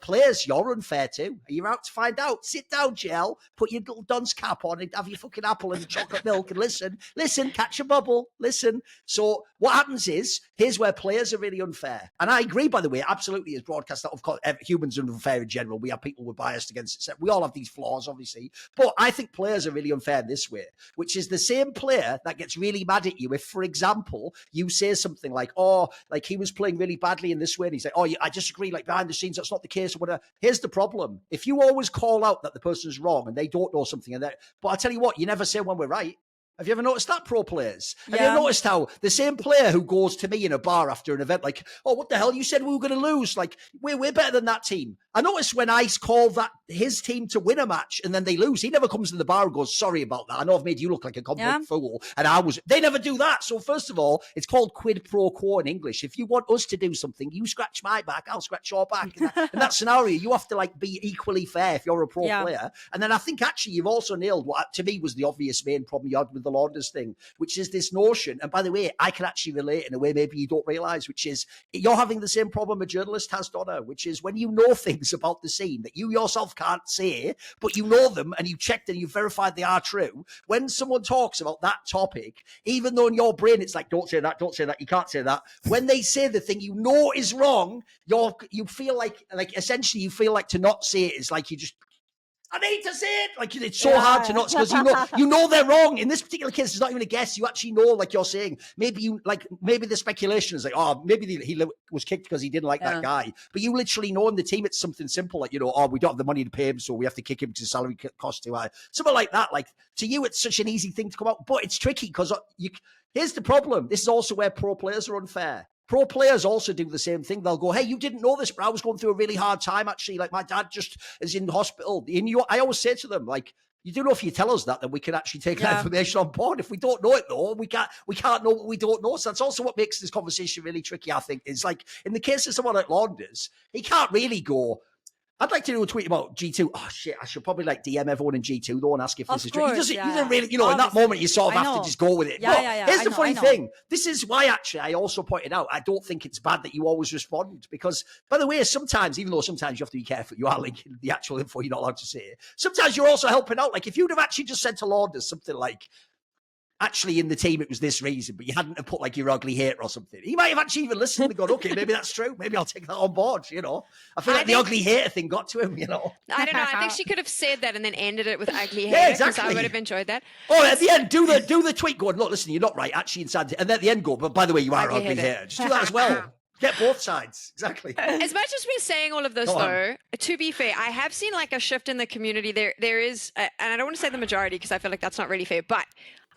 Speaker 3: players, you're unfair too. Are you out to find out? Sit down, Gel, put your little dunce cap on and have your fucking apple and chocolate milk and listen, catch a bubble, listen. So what happens is, here's where players are really unfair. And I agree, by the way, absolutely, as broadcast, that of course, humans are unfair in general. We have people with biased against it. We all have these flaws, obviously. But I think players are really unfair this way, which is the same player that gets really mad at you if, for example, you say something like, oh, like he was playing really badly in this way. And he's like, oh, I disagree, like behind the scenes, that's not the case or whatever. Here's the problem. If you always call out that the person's wrong and they don't know something, but I tell you what, you never say when we're right. Have you ever noticed that, pro players? Have you ever noticed how the same player who goes to me in a bar after an event, like, oh, what the hell? You said we were going to lose. Like, we're better than that team. I noticed when I call that his team to win a match and then they lose, he never comes to the bar and goes, sorry about that. I know I've made you look like a complete fool. And they never do that. So first of all, it's called quid pro quo in English. If you want us to do something, you scratch my back, I'll scratch your back. In that scenario, you have to like be equally fair if you're a pro player. And then I think actually you've also nailed what to me was the obvious main problem you had with the Launders thing, which is this notion. And by the way, I can actually relate in a way maybe you don't realize, which is you're having the same problem a journalist has, Donna, which is when you know things about the scene that you yourself can't say, but you know them and you checked and you verified they are true. When someone talks about that topic, even though in your brain it's like, don't say that, you can't say that. When they say the thing you know is wrong, you feel like essentially you feel like to not say it is like you just, I need to say it. Like, it's so hard to not, because you know they're wrong. In this particular case, it's not even a guess. You actually know, like you're saying, maybe the speculation is like, oh, maybe he was kicked because he didn't like that guy. But you literally know in the team it's something simple, like, oh, we don't have the money to pay him, so we have to kick him because his salary costs too high. Something like that. Like, to you, it's such an easy thing to come out, but it's tricky because here's the problem. This is also where pro players are unfair. Pro players also do the same thing. They'll go, hey, you didn't know this, but I was going through a really hard time, actually. Like, my dad just is in hospital. I always say to them, like, you do know if you tell us that, then we can actually take that information on board. If we don't know it, though, we can't know what we don't know. So that's also what makes this conversation really tricky, I think. Is like, in the case of someone like Launders, he can't really go, I'd like to do a tweet about G2. Oh shit, I should probably like DM everyone in G2 though and ask if this is true. He doesn't really, you know, in that moment you sort of have to just go with it. Here's the funny thing. This is why actually I also pointed out, I don't think it's bad that you always respond, because by the way, sometimes, even though sometimes you have to be careful, you are linking the actual info you're not allowed to say. Sometimes you're also helping out. Like if you'd have actually just said to Launders something like, actually in the team it was this reason, but you hadn't have put like your ugly hater or something, he might have actually even listened and gone, okay, maybe that's true, maybe I'll take that on board, you know. I feel like the ugly hater thing got to him, you know.
Speaker 1: I don't know, I think she could have said that and then ended it with ugly hater, because I would have enjoyed that.
Speaker 3: Oh, at the end, do the tweet going, look, listen, you're not right, actually inside, and at the end go, but by the way, you are ugly hater. Just do that as well. Get both sides. Exactly.
Speaker 1: As much as we're saying all of this, though, to be fair, I have seen like a shift in the community. There is, and I don't want to say the majority because I feel like that's not really fair, but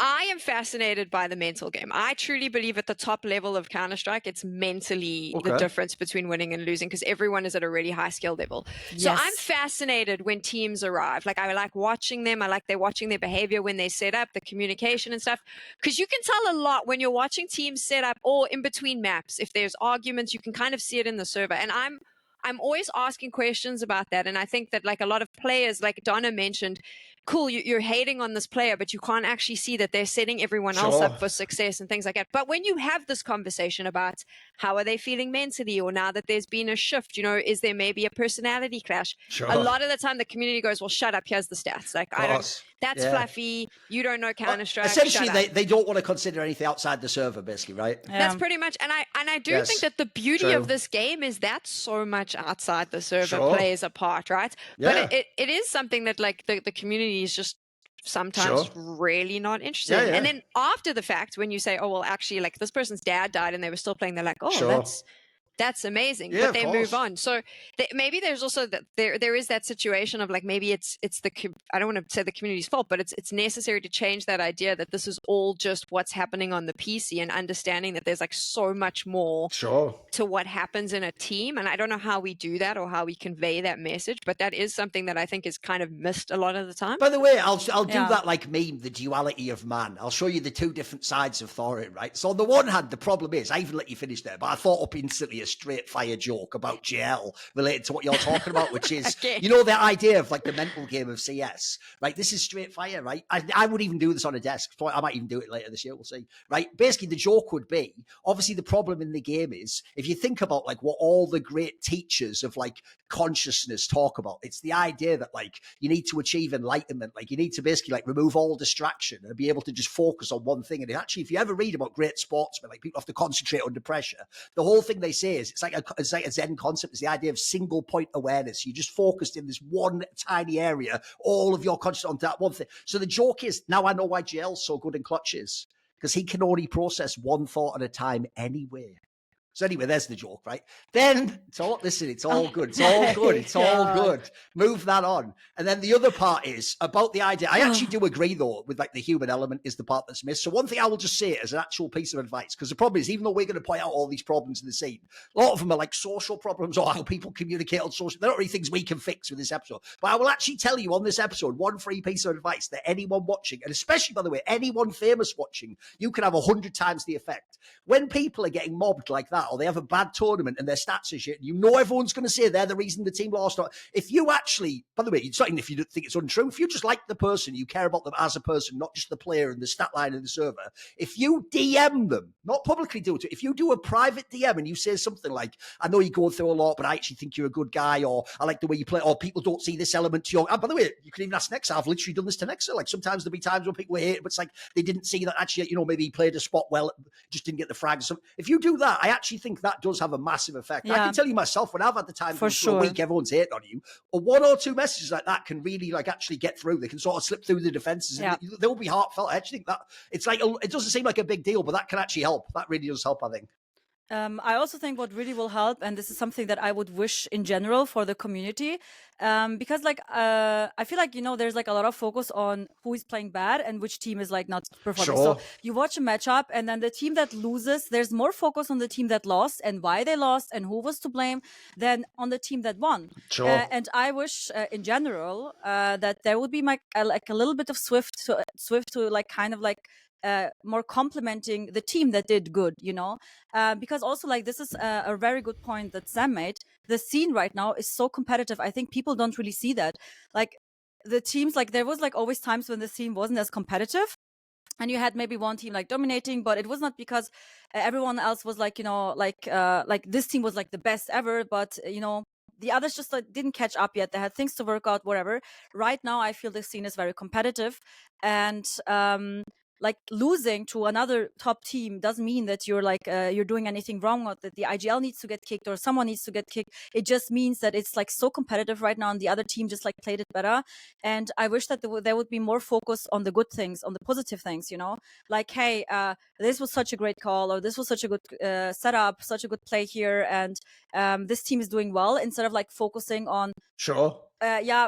Speaker 1: I am fascinated by the mental game. I truly believe at the top level of Counter-Strike, it's mentally the difference between winning and losing, because everyone is at a really high skill level. Yes. So I'm fascinated when teams arrive. Like I like watching them. I like watching their behavior when they set up, the communication and stuff, because you can tell a lot when you're watching teams set up or in between maps. If there's arguments, you can kind of see it in the server. And I'm always asking questions about that. And I think that like a lot of players, like Dona mentioned, cool, you're hating on this player, but you can't actually see that they're setting everyone else up for success and things like that. But when you have this conversation about how are they feeling mentally, or now that there's been a shift, you know, is there maybe a personality clash? A lot of the time the community goes, well, shut up, here's the stats. Like, that's fluffy. You don't know Counter-Strike.
Speaker 3: Essentially, they don't want to consider anything outside the server, basically, right?
Speaker 1: Yeah. That's pretty much. And I do think that the beauty of this game is that so much outside the server plays a part, right? Yeah. But it is something that like the community is just sometimes really not interested in. And then after the fact, when you say, oh, well, actually, like this person's dad died and they were still playing, they're like, oh, that's amazing. But they move on. So maybe there's also that there is that situation of like, maybe it's I don't want to say the community's fault, but it's necessary to change that idea that this is all just what's happening on the PC, and understanding that there's like so much more to what happens in a team. And I don't know how we do that or how we convey that message, but that is something that I think is kind of missed a lot of the time.
Speaker 3: By the way, I'll do that like meme, the duality of man. I'll show you the two different sides of Thorin, right? So on the one hand, the problem is, I even let you finish there, but I thought up instantly a straight fire joke about GL related to what you're talking about, which is, you know, the idea of like the mental game of CS, right? This is straight fire, right? I would even do this on a desk. I might even do it later this year. We'll see, right? Basically, the joke would be, obviously, the problem in the game is, if you think about like what all the great teachers of like consciousness talk about, it's the idea that like you need to achieve enlightenment, like you need to basically like remove all distraction and be able to just focus on one thing. And actually, if you ever read about great sportsmen, like people have to concentrate under pressure, the whole thing they say is it's like a Zen concept. It's the idea of single point awareness. You just focused in this one tiny area, all of your consciousness onto that one thing. So the joke is, now I know why GL's so good in clutches, because he can only process one thought at a time anyway. So anyway, there's the joke, right? Then it's all good. It's all good. It's all good. Move that on. And then the other part is about the idea. I actually do agree though with like the human element is the part that's missed. So one thing I will just say as an actual piece of advice, because the problem is, even though we're going to point out all these problems in the scene, a lot of them are like social problems or how people communicate on social. They're not really things we can fix with this episode. But I will actually tell you on this episode one free piece of advice that anyone watching, and especially by the way, anyone famous watching, you can have 100 times the effect. When people are getting mobbed like that, or they have a bad tournament and their stats are shit, you know everyone's going to say they're the reason the team lost. If you actually, by the way, it's not even if you think it's untrue, if you just like the person, you care about them as a person, not just the player and the stat line in the server, if you DM them, not publicly do it, if you do a private DM and you say something like, I know you're going through a lot, but I actually think you're a good guy, or I like the way you play, or people don't see this element to you. And by the way, you can even ask Nexa. I've literally done this to Nexa. Like sometimes there'll be times when people hate it, but it's like they didn't see that actually, you know, maybe he played a spot well, just didn't get the frags. So if you do that, I actually think that does have a massive effect. I can tell you myself, when I've had the time for a week, everyone's hating on you, or one or two messages like that can really like actually get through. They can sort of slip through the defenses. And they will be heartfelt. I actually think that it's like, it doesn't seem like a big deal, but that can actually help. That really does help, I think.
Speaker 2: I also think what really will help, and this is something that I would wish in general for the community, because like I feel like, you know, there's like a lot of focus on who is playing bad and which team is like not performing. So you watch a matchup and then the team that loses, there's more focus on the team that lost and why they lost and who was to blame than on the team that won. And I wish in general that there would be like a little bit of swift to like kind of like more complimenting the team that did good, you know, because also like this is a very good point that Sam made. the scene right now is so competitive. I think people don't really see that. Like the teams, like there was like always times when the scene wasn't as competitive. And you had maybe one team like dominating, but it was not because everyone else was like, like this team was like the best ever, but the others just like didn't catch up yet. They had things to work out, whatever. Right now, I feel the scene is very competitive, and like losing to another top team doesn't mean that you're like you're doing anything wrong, or that the IGL needs to get kicked or someone needs to get kicked. It just means that it's like so competitive right now, and the other team just like played it better. And I wish that there would be more focus on the good things, on the positive things. Like, hey, this was such a great call, or this was such a good setup, such a good play here, and this team is doing well, instead of like focusing on
Speaker 3: Sure.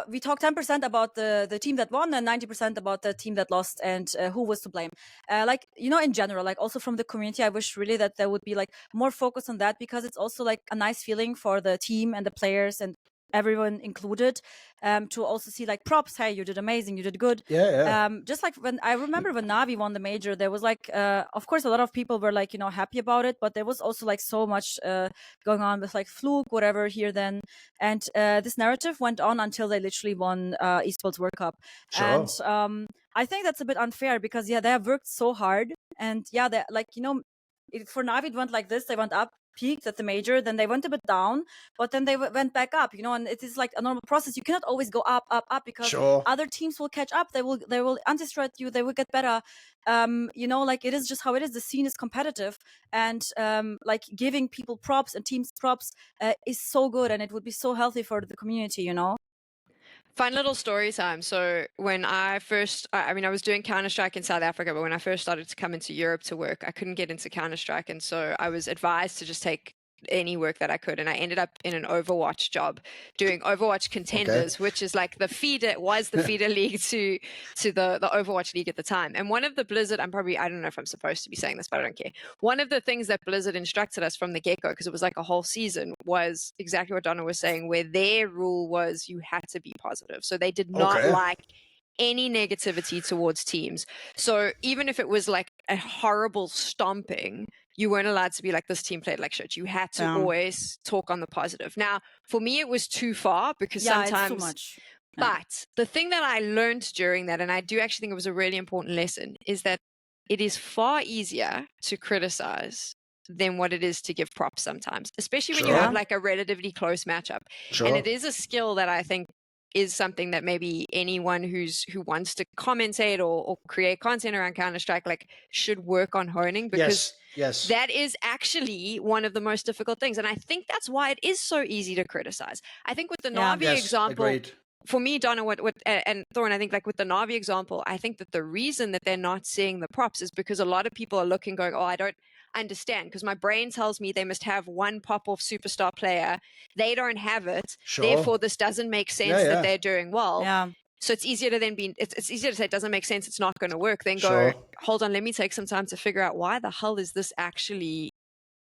Speaker 2: we talk 10% about the team that won and 90% about the team that lost, and who was to blame. Like, in general, like also from the community, I wish really that there would be like more focus on that, because it's also like a nice feeling for the team and the players and everyone included, to also see like props. Hey, you did amazing, you did good. Just like when I remember when Navi won the major, there was like of course a lot of people were like happy about it, but there was also like so much going on with like fluke whatever here then, and this narrative went on until they literally won esports World Cup.
Speaker 3: Sure.
Speaker 2: And I think that's a bit unfair, because they have worked so hard, and they like for Navi it went like this. They went up, peaked at the major, then they went a bit down, but then they went back up, and it is like a normal process. You cannot always go up, because
Speaker 3: Sure.
Speaker 2: other teams will catch up. They will anti-strat you, they will get better. Like it is just how it is. The scene is competitive, and like giving people props and teams props is so good, and it would be so healthy for the community.
Speaker 1: Fun little story time. So when I first, I mean, I was doing Counter-Strike in South Africa, but when I first started to come into Europe to work, I couldn't get into Counter-Strike. And so I was advised to just take any work that I could. And I ended up in an Overwatch job doing Overwatch Contenders, which is like the feeder league to the Overwatch league at the time. And one of the Blizzard, I don't know if I'm supposed to be saying this, but I don't care. One of the things that Blizzard instructed us from the get-go, because it was like a whole season, was exactly what Dona was saying, where their rule was you had to be positive. So they did not like any negativity towards teams. So even if it was like a horrible stomping, you weren't allowed to be like, this team played like shit. You had to always talk on the positive. Now, for me, it was too far, because sometimes
Speaker 2: it's too much.
Speaker 1: But the thing that I learned during that, and I do actually think it was a really important lesson, is that it is far easier to criticize than what it is to give props sometimes, especially when you have like a relatively close matchup. And it is a skill that I think is something that maybe anyone who wants to commentate or create content around Counter-Strike like should work on honing, because that is actually one of the most difficult things. And I think that's why it is so easy to criticize. I think with the Navi example,
Speaker 3: agreed.
Speaker 1: For me, Donna, and Thorin, I think like with the Navi example, I think that the reason that they're not seeing the props is because a lot of people are looking going, I don't understand, because my brain tells me they must have one pop-off superstar player. They don't have it. Therefore, this doesn't make sense that they're doing well. So it's easier to then it's easier to say it doesn't make sense, it's not going to work, then go, hold on, let me take some time to figure out why the hell is this actually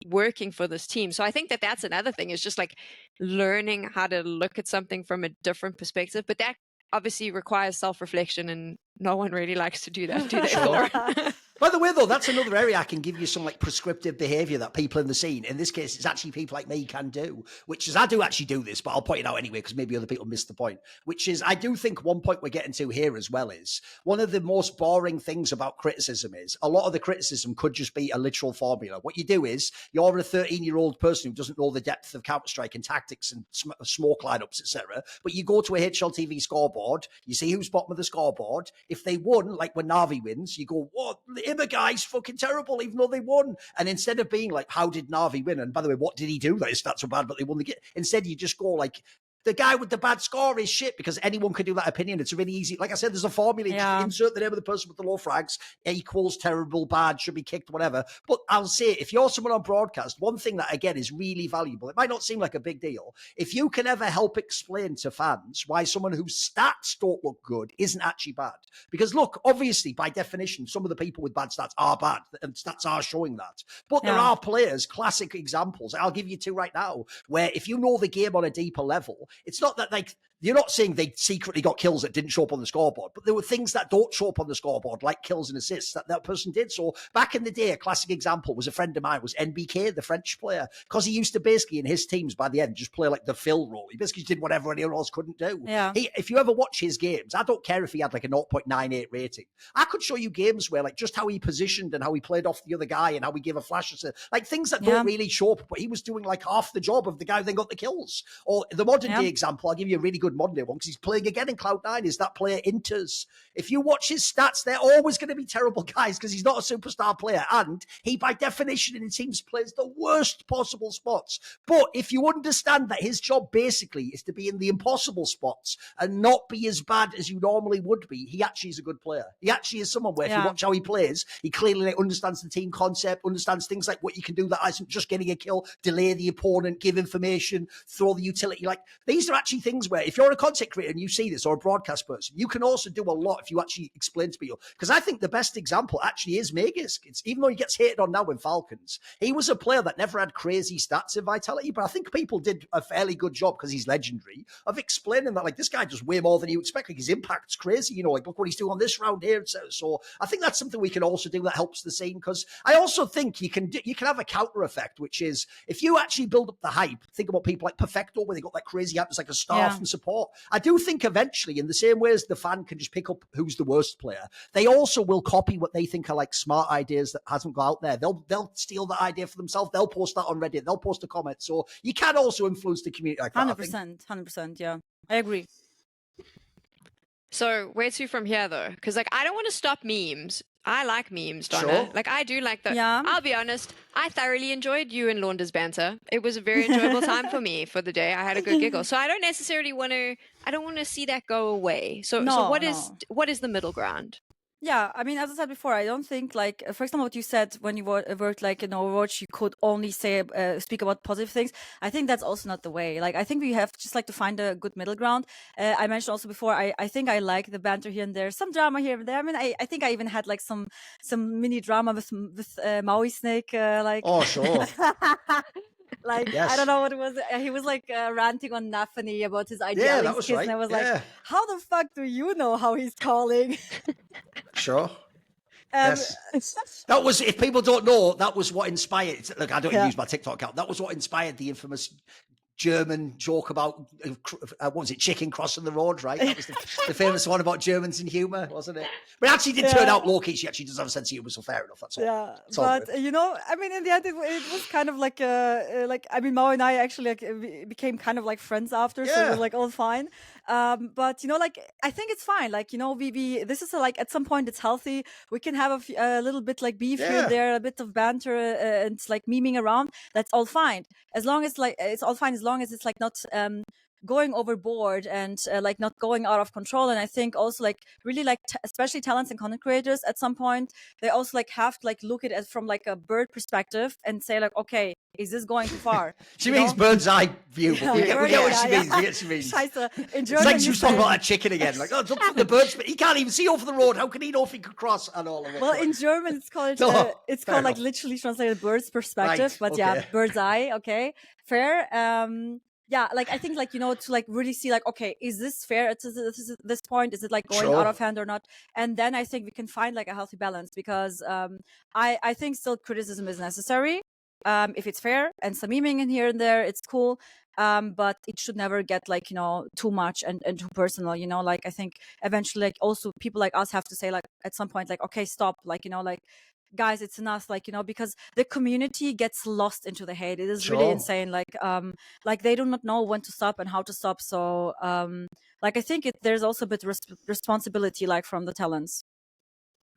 Speaker 1: working for this team. So I think that that's another thing, is just like learning how to look at something from a different perspective. But that obviously requires self-reflection, and no one really likes to do that, do they?
Speaker 3: By the way, though, that's another area I can give you some like prescriptive behavior that people in the scene, in this case, it's actually people like me, can do, which is, I do actually do this, but I'll point it out anyway, because maybe other people missed the point, which is, I do think one point we're getting to here as well is, one of the most boring things about criticism is, a lot of the criticism could just be a literal formula. What you do is, you're a 13-year-old person who doesn't know the depth of Counter-Strike and tactics and smoke lineups, etc., but you go to a HLTV scoreboard, you see who's bottom of the scoreboard. If they won, like when Navi wins, you go, what? The guy's fucking terrible, even though they won. And instead of being like, how did Navi win? And by the way, what did he do that his stats were bad, but they won the game? Instead, you just go like, the guy with the bad score is shit, because anyone can do that opinion. It's really easy. Like I said, there's a formula. You insert the name of the person with the low frags, equals terrible, bad, should be kicked, whatever. But I'll say, if you're someone on broadcast, one thing that, again, is really valuable, it might not seem like a big deal, if you can ever help explain to fans why someone whose stats don't look good isn't actually bad. Because look, obviously, by definition, some of the people with bad stats are bad, and stats are showing that. But there are players, classic examples, I'll give you two right now, where if you know the game on a deeper level, it's not that like, you're not saying they secretly got kills that didn't show up on the scoreboard, but there were things that don't show up on the scoreboard, like kills and assists that person did. So back in the day, a classic example was a friend of mine was NBK, the French player, because he used to basically in his teams by the end just play like the fill role. He basically did whatever anyone else couldn't do.
Speaker 2: Yeah.
Speaker 3: If you ever watch his games, I don't care if he had like a 0.98 rating. I could show you games where like just how he positioned and how he played off the other guy and how he gave a flash, like things that don't really show up, but he was doing like half the job of the guy who then got the kills. Or the modern day example, I'll give you a really good modern day one because he's playing again in Cloud9, is that player Inters. If you watch his stats, they're always going to be terrible guys because he's not a superstar player. And he, by definition, in teams plays the worst possible spots. But if you understand that his job basically is to be in the impossible spots and not be as bad as you normally would be, he actually is a good player. He actually is someone where if you watch how he plays, he clearly like, understands the team concept, understands things like what you can do that isn't just getting a kill, delay the opponent, give information, throw the utility. Like these are actually things where if you're a content creator and you see this or a broadcast person, you can also do a lot if you actually explain to people. Because I think the best example actually is Magisk. It's even though he gets hated on now in Falcons, he was a player that never had crazy stats in Vitality, but I think people did a fairly good job because he's legendary of explaining that like this guy does way more than you expect. Like his impact's crazy, you know, like look what he's doing on this round here. So I think that's something we can also do that helps the scene, because I also think you can have a counter effect, which is if you actually build up the hype, think about people like Perfecto where they got that crazy hype, it's like a star from support. I do think eventually, in the same way as the fan can just pick up who's the worst player, they also will copy what they think are like smart ideas that hasn't got out there. They'll steal that idea for themselves. They'll post that on Reddit. They'll post a comment. So you can also influence the community like that.
Speaker 2: 100%. Yeah, I agree.
Speaker 1: So where to from here though? Because like I don't want to stop memes. I like memes, Dona.
Speaker 3: Sure.
Speaker 1: Like I do like that.
Speaker 2: Yeah.
Speaker 1: I'll be honest. I thoroughly enjoyed you and Launders banter. It was a very enjoyable time for me for the day. I had a good giggle. So I don't necessarily want to. I don't want to see that go away. So what is the middle ground?
Speaker 2: Yeah, I mean, as I said before, I don't think like, for example, what you said when you worked like in Overwatch, you could only speak about positive things. I think that's also not the way. Like, I think we have just like to find a good middle ground. I mentioned also before, I think I like the banter here and there, some drama here and there. I mean, I think I even had like some mini drama with Maui Snake, like.
Speaker 3: Oh, sure.
Speaker 2: Like, I don't know what it was. He was like ranting on Nathani about his IGLs.
Speaker 3: Yeah, that was
Speaker 2: kiss,
Speaker 3: right.
Speaker 2: and I was like, how the fuck do you know how he's calling?
Speaker 3: Sure. Yes. That was, if people don't know, that was what inspired, look, I don't use my TikTok account. That was what inspired the infamous German joke about, what was it, chicken crossing the road, right? That was the famous one about Germans and humour, wasn't it? But it actually did turn out low-key. She actually does have a sense of humour, so fair enough. That's all.
Speaker 2: Yeah,
Speaker 3: but
Speaker 2: you know, I mean, in the end, it was kind of like, I mean, Mao and I actually like became kind of like friends after, so it was like all fine. But you know, like I think it's fine. Like you know, this is like at some point it's healthy. We can have a little bit like beef here and there, a bit of banter and like memeing around. That's all fine, as long as like it's all fine as long as it's like not going overboard and like not going out of control. And I think also like really like especially talents and content creators at some point, they also like have to like look at it from like a bird perspective and say like, okay, is this going too far?
Speaker 3: She means bird's eye view, but we get what she means. We get what she means.
Speaker 2: Scheiße. In German,
Speaker 3: it's like she was talking about that chicken again. Like, oh, look, the birds, he can't even see over the road. How can he know if he could cross and all of it?
Speaker 2: Well, in German, it's called like literally translated bird's perspective, but yeah, bird's eye. Okay, fair. Yeah, like I think like, you know, to like really see like, okay, is this fair at this point? Is it like going out of hand or not? And then I think we can find like a healthy balance, because I think still criticism is necessary. If it's fair and some memeing in here and there, it's cool. But it should never get like, you know, too much and too personal, you know, like I think eventually like also people like us have to say like at some point like, okay, stop, like, you know, like guys, it's enough, like, you know, because the community gets lost into the hate. It is really insane. Like they do not know when to stop and how to stop. So like I think there's also a bit responsibility like from the talents.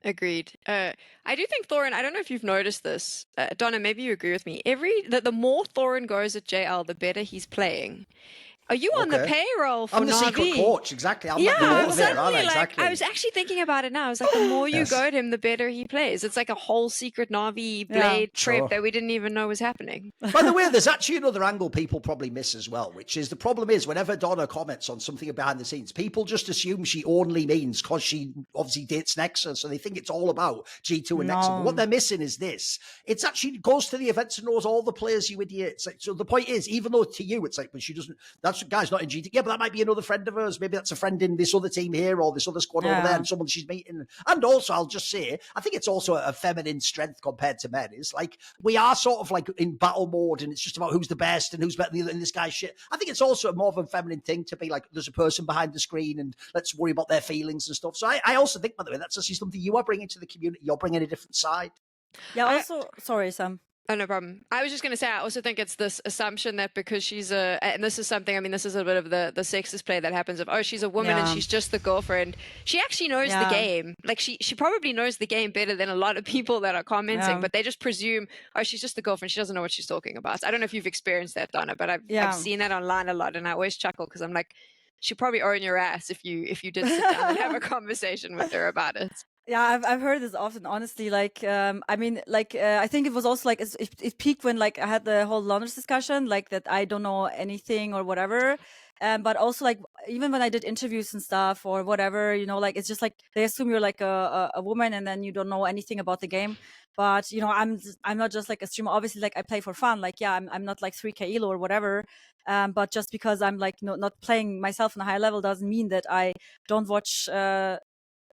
Speaker 1: Agreed. I do think Thorin, I don't know if you've noticed this, Donna, maybe you agree with me. The more Thorin goes at JL, the better he's playing. Are you on the payroll for
Speaker 3: I'm the
Speaker 1: Na'Vi?
Speaker 3: secret coach, exactly. I'm not the motivator, aren't I? Exactly.
Speaker 1: I was actually thinking about it now. I was like, the more you go at him, the better he plays. It's like a whole secret Na'Vi Blade trip that we didn't even know was happening.
Speaker 3: By the way, there's actually another angle people probably miss as well, which is the problem is whenever Donna comments on something behind the scenes, people just assume she only means because she obviously dates Nexa, so they think it's all about G2 and Nexa. But what they're missing is this. It's actually goes to the events and knows all the players, you idiots. Like, so the point is, even though to you it's like, but she doesn't, That's guy's not in GT. Yeah, but that might be another friend of hers. Maybe that's a friend in this other team here or this other squad over there, and someone she's meeting. And also, I'll just say, I think it's also a feminine strength compared to men. It's like we are sort of like in battle mode, and it's just about who's the best and who's better than the other, and this guy's shit. I think it's also more of a feminine thing to be like, there's a person behind the screen, and let's worry about their feelings and stuff. So I also think, by the way, that's actually something you are bringing to the community. You're bringing a different side.
Speaker 2: Yeah. Also, sorry, Sam.
Speaker 1: Oh, no problem. I was just going to say, I also think it's this assumption that because she's and this is something, I mean, this is a bit of the sexist play that happens of, oh, she's a woman and she's just the girlfriend. She actually knows the game. Like, she probably knows the game better than a lot of people that are commenting, but they just presume, oh, she's just the girlfriend. She doesn't know what she's talking about. I don't know if you've experienced that, Donna, but I've seen that online a lot, and I always chuckle because I'm like, she'd probably own your ass if you did sit down and have a conversation with her about it.
Speaker 2: Yeah, I've heard this often, honestly. Like, I mean, like, I think it was also like it peaked when like I had the whole Launders discussion, like that I don't know anything or whatever. But also like even when I did interviews and stuff or whatever, you know, like it's just like they assume you're like a woman and then you don't know anything about the game. But you know, I'm not just like a streamer. Obviously, like I play for fun. Like, yeah, I'm not like 3K elo or whatever. But just because I'm like not playing myself on a high level doesn't mean that I don't watch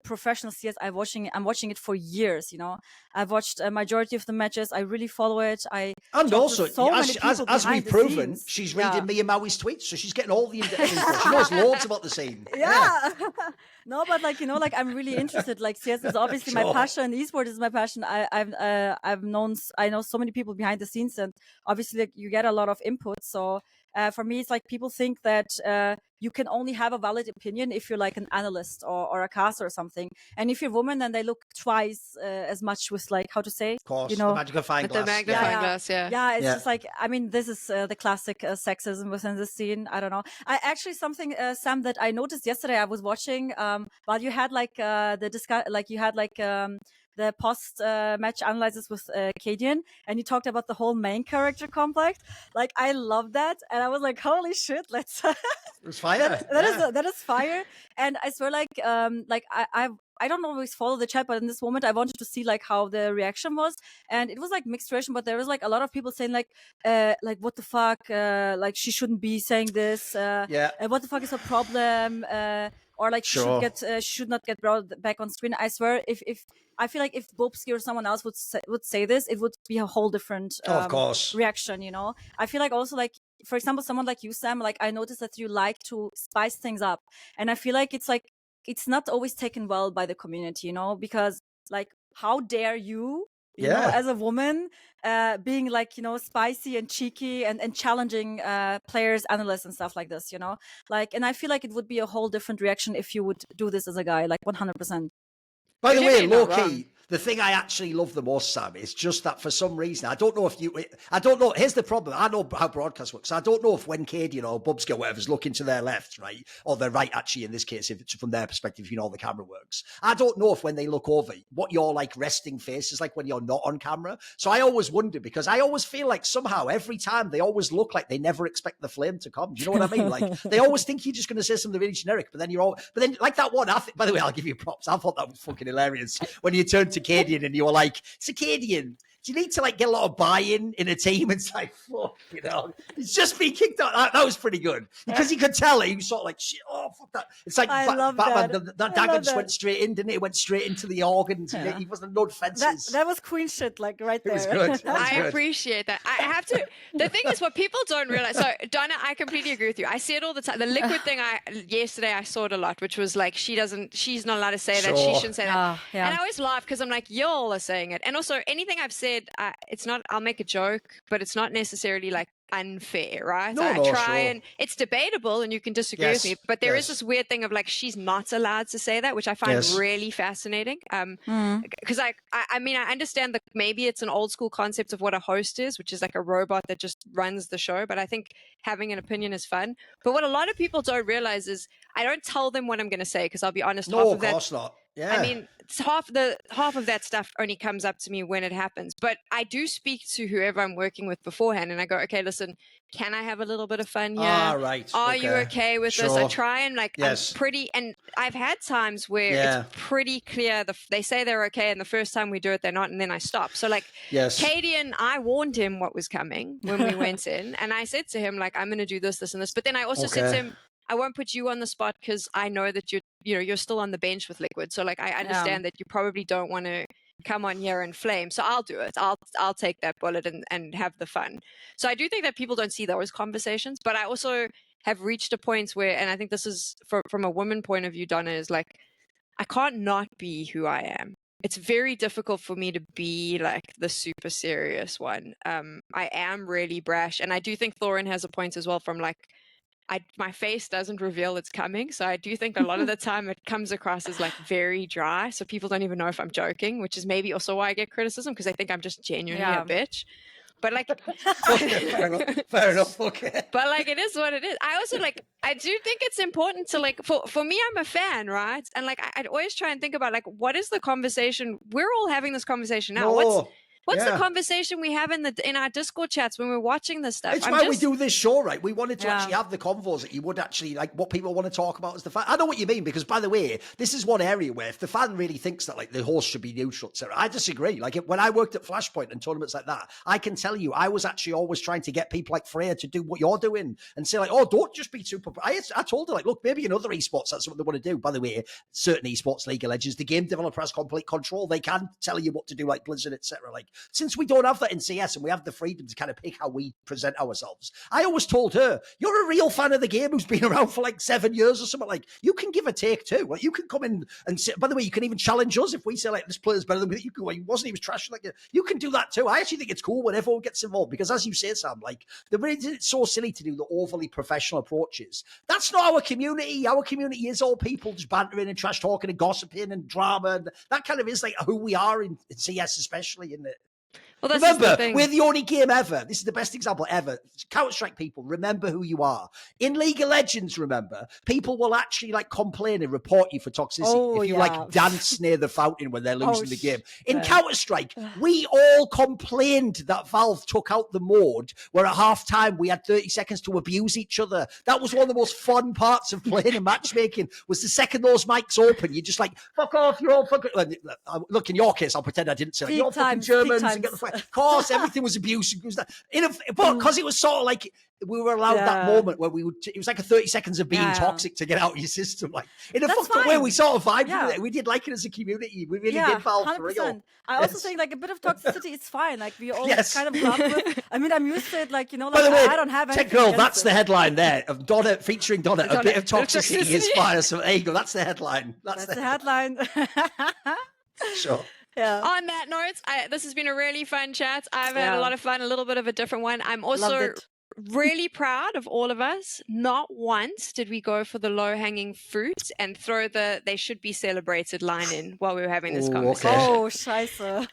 Speaker 2: professional CS. I'm watching it for years. You know, I've watched a majority of the matches. I really follow it.
Speaker 3: And also, as we've proven,
Speaker 2: scenes.
Speaker 3: she's reading me and Maui's tweets, so she's getting all the in-depth info. She knows loads about the scene.
Speaker 2: Yeah. No, but like, you know, like I'm really interested. Like CS is obviously my passion. Esport is my passion. I know so many people behind the scenes, and obviously like, you get a lot of input. So for me, it's like people think that you can only have a valid opinion if you're like an analyst or a caster or something. And if you're a woman, then they look twice as much with like, how to say,
Speaker 3: of course,
Speaker 2: you know,
Speaker 3: the magnifying glass.
Speaker 1: The magnifying glass,
Speaker 2: yeah. It's just like, I mean, this is the classic sexism within the scene. I don't know. I actually something, Sam, that I noticed yesterday. I was watching while you had like the post match analysis with Cadian, and you talked about the whole main character complex. Like, I love that, and I was like, holy shit, let's.
Speaker 3: It was fire.
Speaker 2: That is fire, and I swear, like I don't always follow the chat, but in this moment, I wanted to see like how the reaction was, and it was like mixed reaction. But there was like a lot of people saying like what the fuck, like she shouldn't be saying this. What the fuck is her problem? Or like she should not get brought back on screen. I swear, if I feel like if Bobsky or someone else would say this, it would be a whole different
Speaker 3: of course
Speaker 2: reaction. You know, I feel like also like, for example, someone like you, Sam, like I noticed that you like to spice things up, and I feel like it's not always taken well by the community, you know, because like how dare you know, as a woman, being like, you know, spicy and cheeky and challenging players, analysts and stuff like this, you know, like, and I feel like it would be a whole different reaction if you would do this as a guy, like 100%.
Speaker 3: By the way, low key, the thing I actually love the most, Sam, is just that for some reason, I don't know. Here's the problem. I know how broadcast works. I don't know if when Cadian or Bubsky or whatever's looking to their left, right, or their right, actually, in this case, if it's from their perspective, you know, the camera works. I don't know if when they look over, what your like resting face is like when you're not on camera. So I always wonder, because I always feel like somehow every time they always look like they never expect the flame to come. Do you know what I mean? Like they always think you're just going to say something really generic, but then like that one, by the way, I'll give you props. I thought that was fucking hilarious when you turned to Cadian and you were like, "It's Cadian. Do you need to like get a lot of buy-in in a team?" It's like, fuck, you know, it's just been kicked out. That was pretty good because he could tell he was sort of like, shit, oh fuck that. It's like Batman. That dagger just went straight in, didn't it? It went straight into the organs. Yeah. He wasn't no defenses.
Speaker 2: That was queen shit, like right there.
Speaker 3: It was good.
Speaker 1: I appreciate that. I have to. The thing is, what people don't realize. So, Donna, I completely agree with you. I see it all the time. The liquid thing. Yesterday I saw it a lot, which was like she's not allowed to say that. She shouldn't say that. And I always laugh because I'm like, y'all are saying it. And also anything I've said, it's not. I'll make a joke, but it's not necessarily like unfair, right?
Speaker 3: No,
Speaker 1: I try and it's debatable and you can disagree with me, but there is this weird thing of like she's not allowed to say that, which I find really fascinating. Because I mean, I understand that maybe it's an old school concept of what a host is, which is like a robot that just runs the show, but I think having an opinion is fun. But what a lot of people don't realize is I don't tell them what I'm going to say, because I'll be honest,
Speaker 3: no, of course not. Yeah.
Speaker 1: I mean, it's half of that stuff only comes up to me when it happens. But I do speak to whoever I'm working with beforehand, and I go, okay, listen, can I have a little bit of fun here?
Speaker 3: Ah, right.
Speaker 1: Are you okay with this? I try and like,
Speaker 3: Yes.
Speaker 1: I'm pretty, and I've had times where
Speaker 3: Yeah.
Speaker 1: it's pretty clear. They say they're okay, and the first time we do it, they're not, and then I stop. So like,
Speaker 3: Yes.
Speaker 1: Katie and I warned him what was coming when we went in, and I said to him like, I'm going to do this, this, and this. But then I also said to him, I won't put you on the spot because I know that you're still on the bench with Liquid. So like, I understand that you probably don't want to come on here and flame. So I'll do it. I'll take that bullet and have the fun. So I do think that people don't see those conversations, but I also have reached a point where, and I think this is from a woman point of view, Donna, is like, I can't not be who I am. It's very difficult for me to be like the super serious one. I am really brash. And I do think Thorin has a point as well from like, my face doesn't reveal it's coming. So I do think a lot of the time it comes across as like very dry. So people don't even know if I'm joking, which is maybe also why I get criticism because they think I'm just genuinely a bitch. But like,
Speaker 3: fair enough. Okay.
Speaker 1: But like, it is what it is. I also like, I do think it's important to like, for me, I'm a fan, right? And like, I'd always try and think about like, what is the conversation? We're all having this conversation now. What's the conversation we have in our Discord chats when we're watching this stuff?
Speaker 3: It's why we do this show, right? We wanted to actually have the convos that you would actually like what people want to talk about as the fan. I know what you mean because, by the way, this is one area where if the fan really thinks that like the host should be neutral, etc., I disagree. Like when I worked at Flashpoint and tournaments like that, I can tell you I was actually always trying to get people like Freya to do what you're doing and say like, oh, don't just be super. I told her like, look, maybe in other esports that's what they want to do. By the way, certain esports, League of Legends, the game developer has complete control. They can tell you what to do, like Blizzard, etc. Like since we don't have that in CS and we have the freedom to kind of pick how we present ourselves. I always told her, you're a real fan of the game who's been around for like 7 years or something. Like you can give a take too. Like you can come in and say, by the way, you can even challenge us if we say like this player's better than me. You can, well, he wasn't, he was trashing like you can do that too. I actually think it's cool when everyone gets involved because as you say, Sam, like the reason it's so silly to do the overly professional approaches. That's not our community. Our community is all people just bantering and trash talking and gossiping and drama. And that kind of is like who we are in CS, especially in the.
Speaker 1: Well,
Speaker 3: remember, we're the only game ever. This is the best example ever. Counter-Strike people, remember who you are. In League of Legends, remember, people will actually like complain and report you for toxicity if you like dance near the fountain when they're losing the game. In Counter-Strike, we all complained that Valve took out the mode where at half-time we had 30 seconds to abuse each other. That was one of the most fun parts of playing and matchmaking was the second those mics open, you're just like, fuck off, you're all fucking... Look, in your case, I'll pretend I didn't say like, you're fucking Germans and get the fuck... Of course, everything was abuse. But because it was sort of like we were allowed that moment where we would. It was like a 30 seconds of being toxic to get out of your system. Like in a fucked up way, we sort of vibed with it. We did like it as a community. We really did Valve for real.
Speaker 2: I also think like a bit of toxicity is fine. Like we all kind of grew up with. I mean, I'm used to it. Like you know, like,
Speaker 3: by the way,
Speaker 2: I don't have anything.
Speaker 3: Girl, that's the headline there of Donna featuring Donna. A bit of toxicity is fine. So there you go. That's the headline. That's the headline. Sure.
Speaker 2: Yeah.
Speaker 1: On that note, this has been a really fun chat. I've had a lot of fun, a little bit of a different one. I'm also really proud of all of us. Not once did we go for the low-hanging fruit and throw the "they should be celebrated" line in while we were having this conversation.
Speaker 2: Oh, scheiße.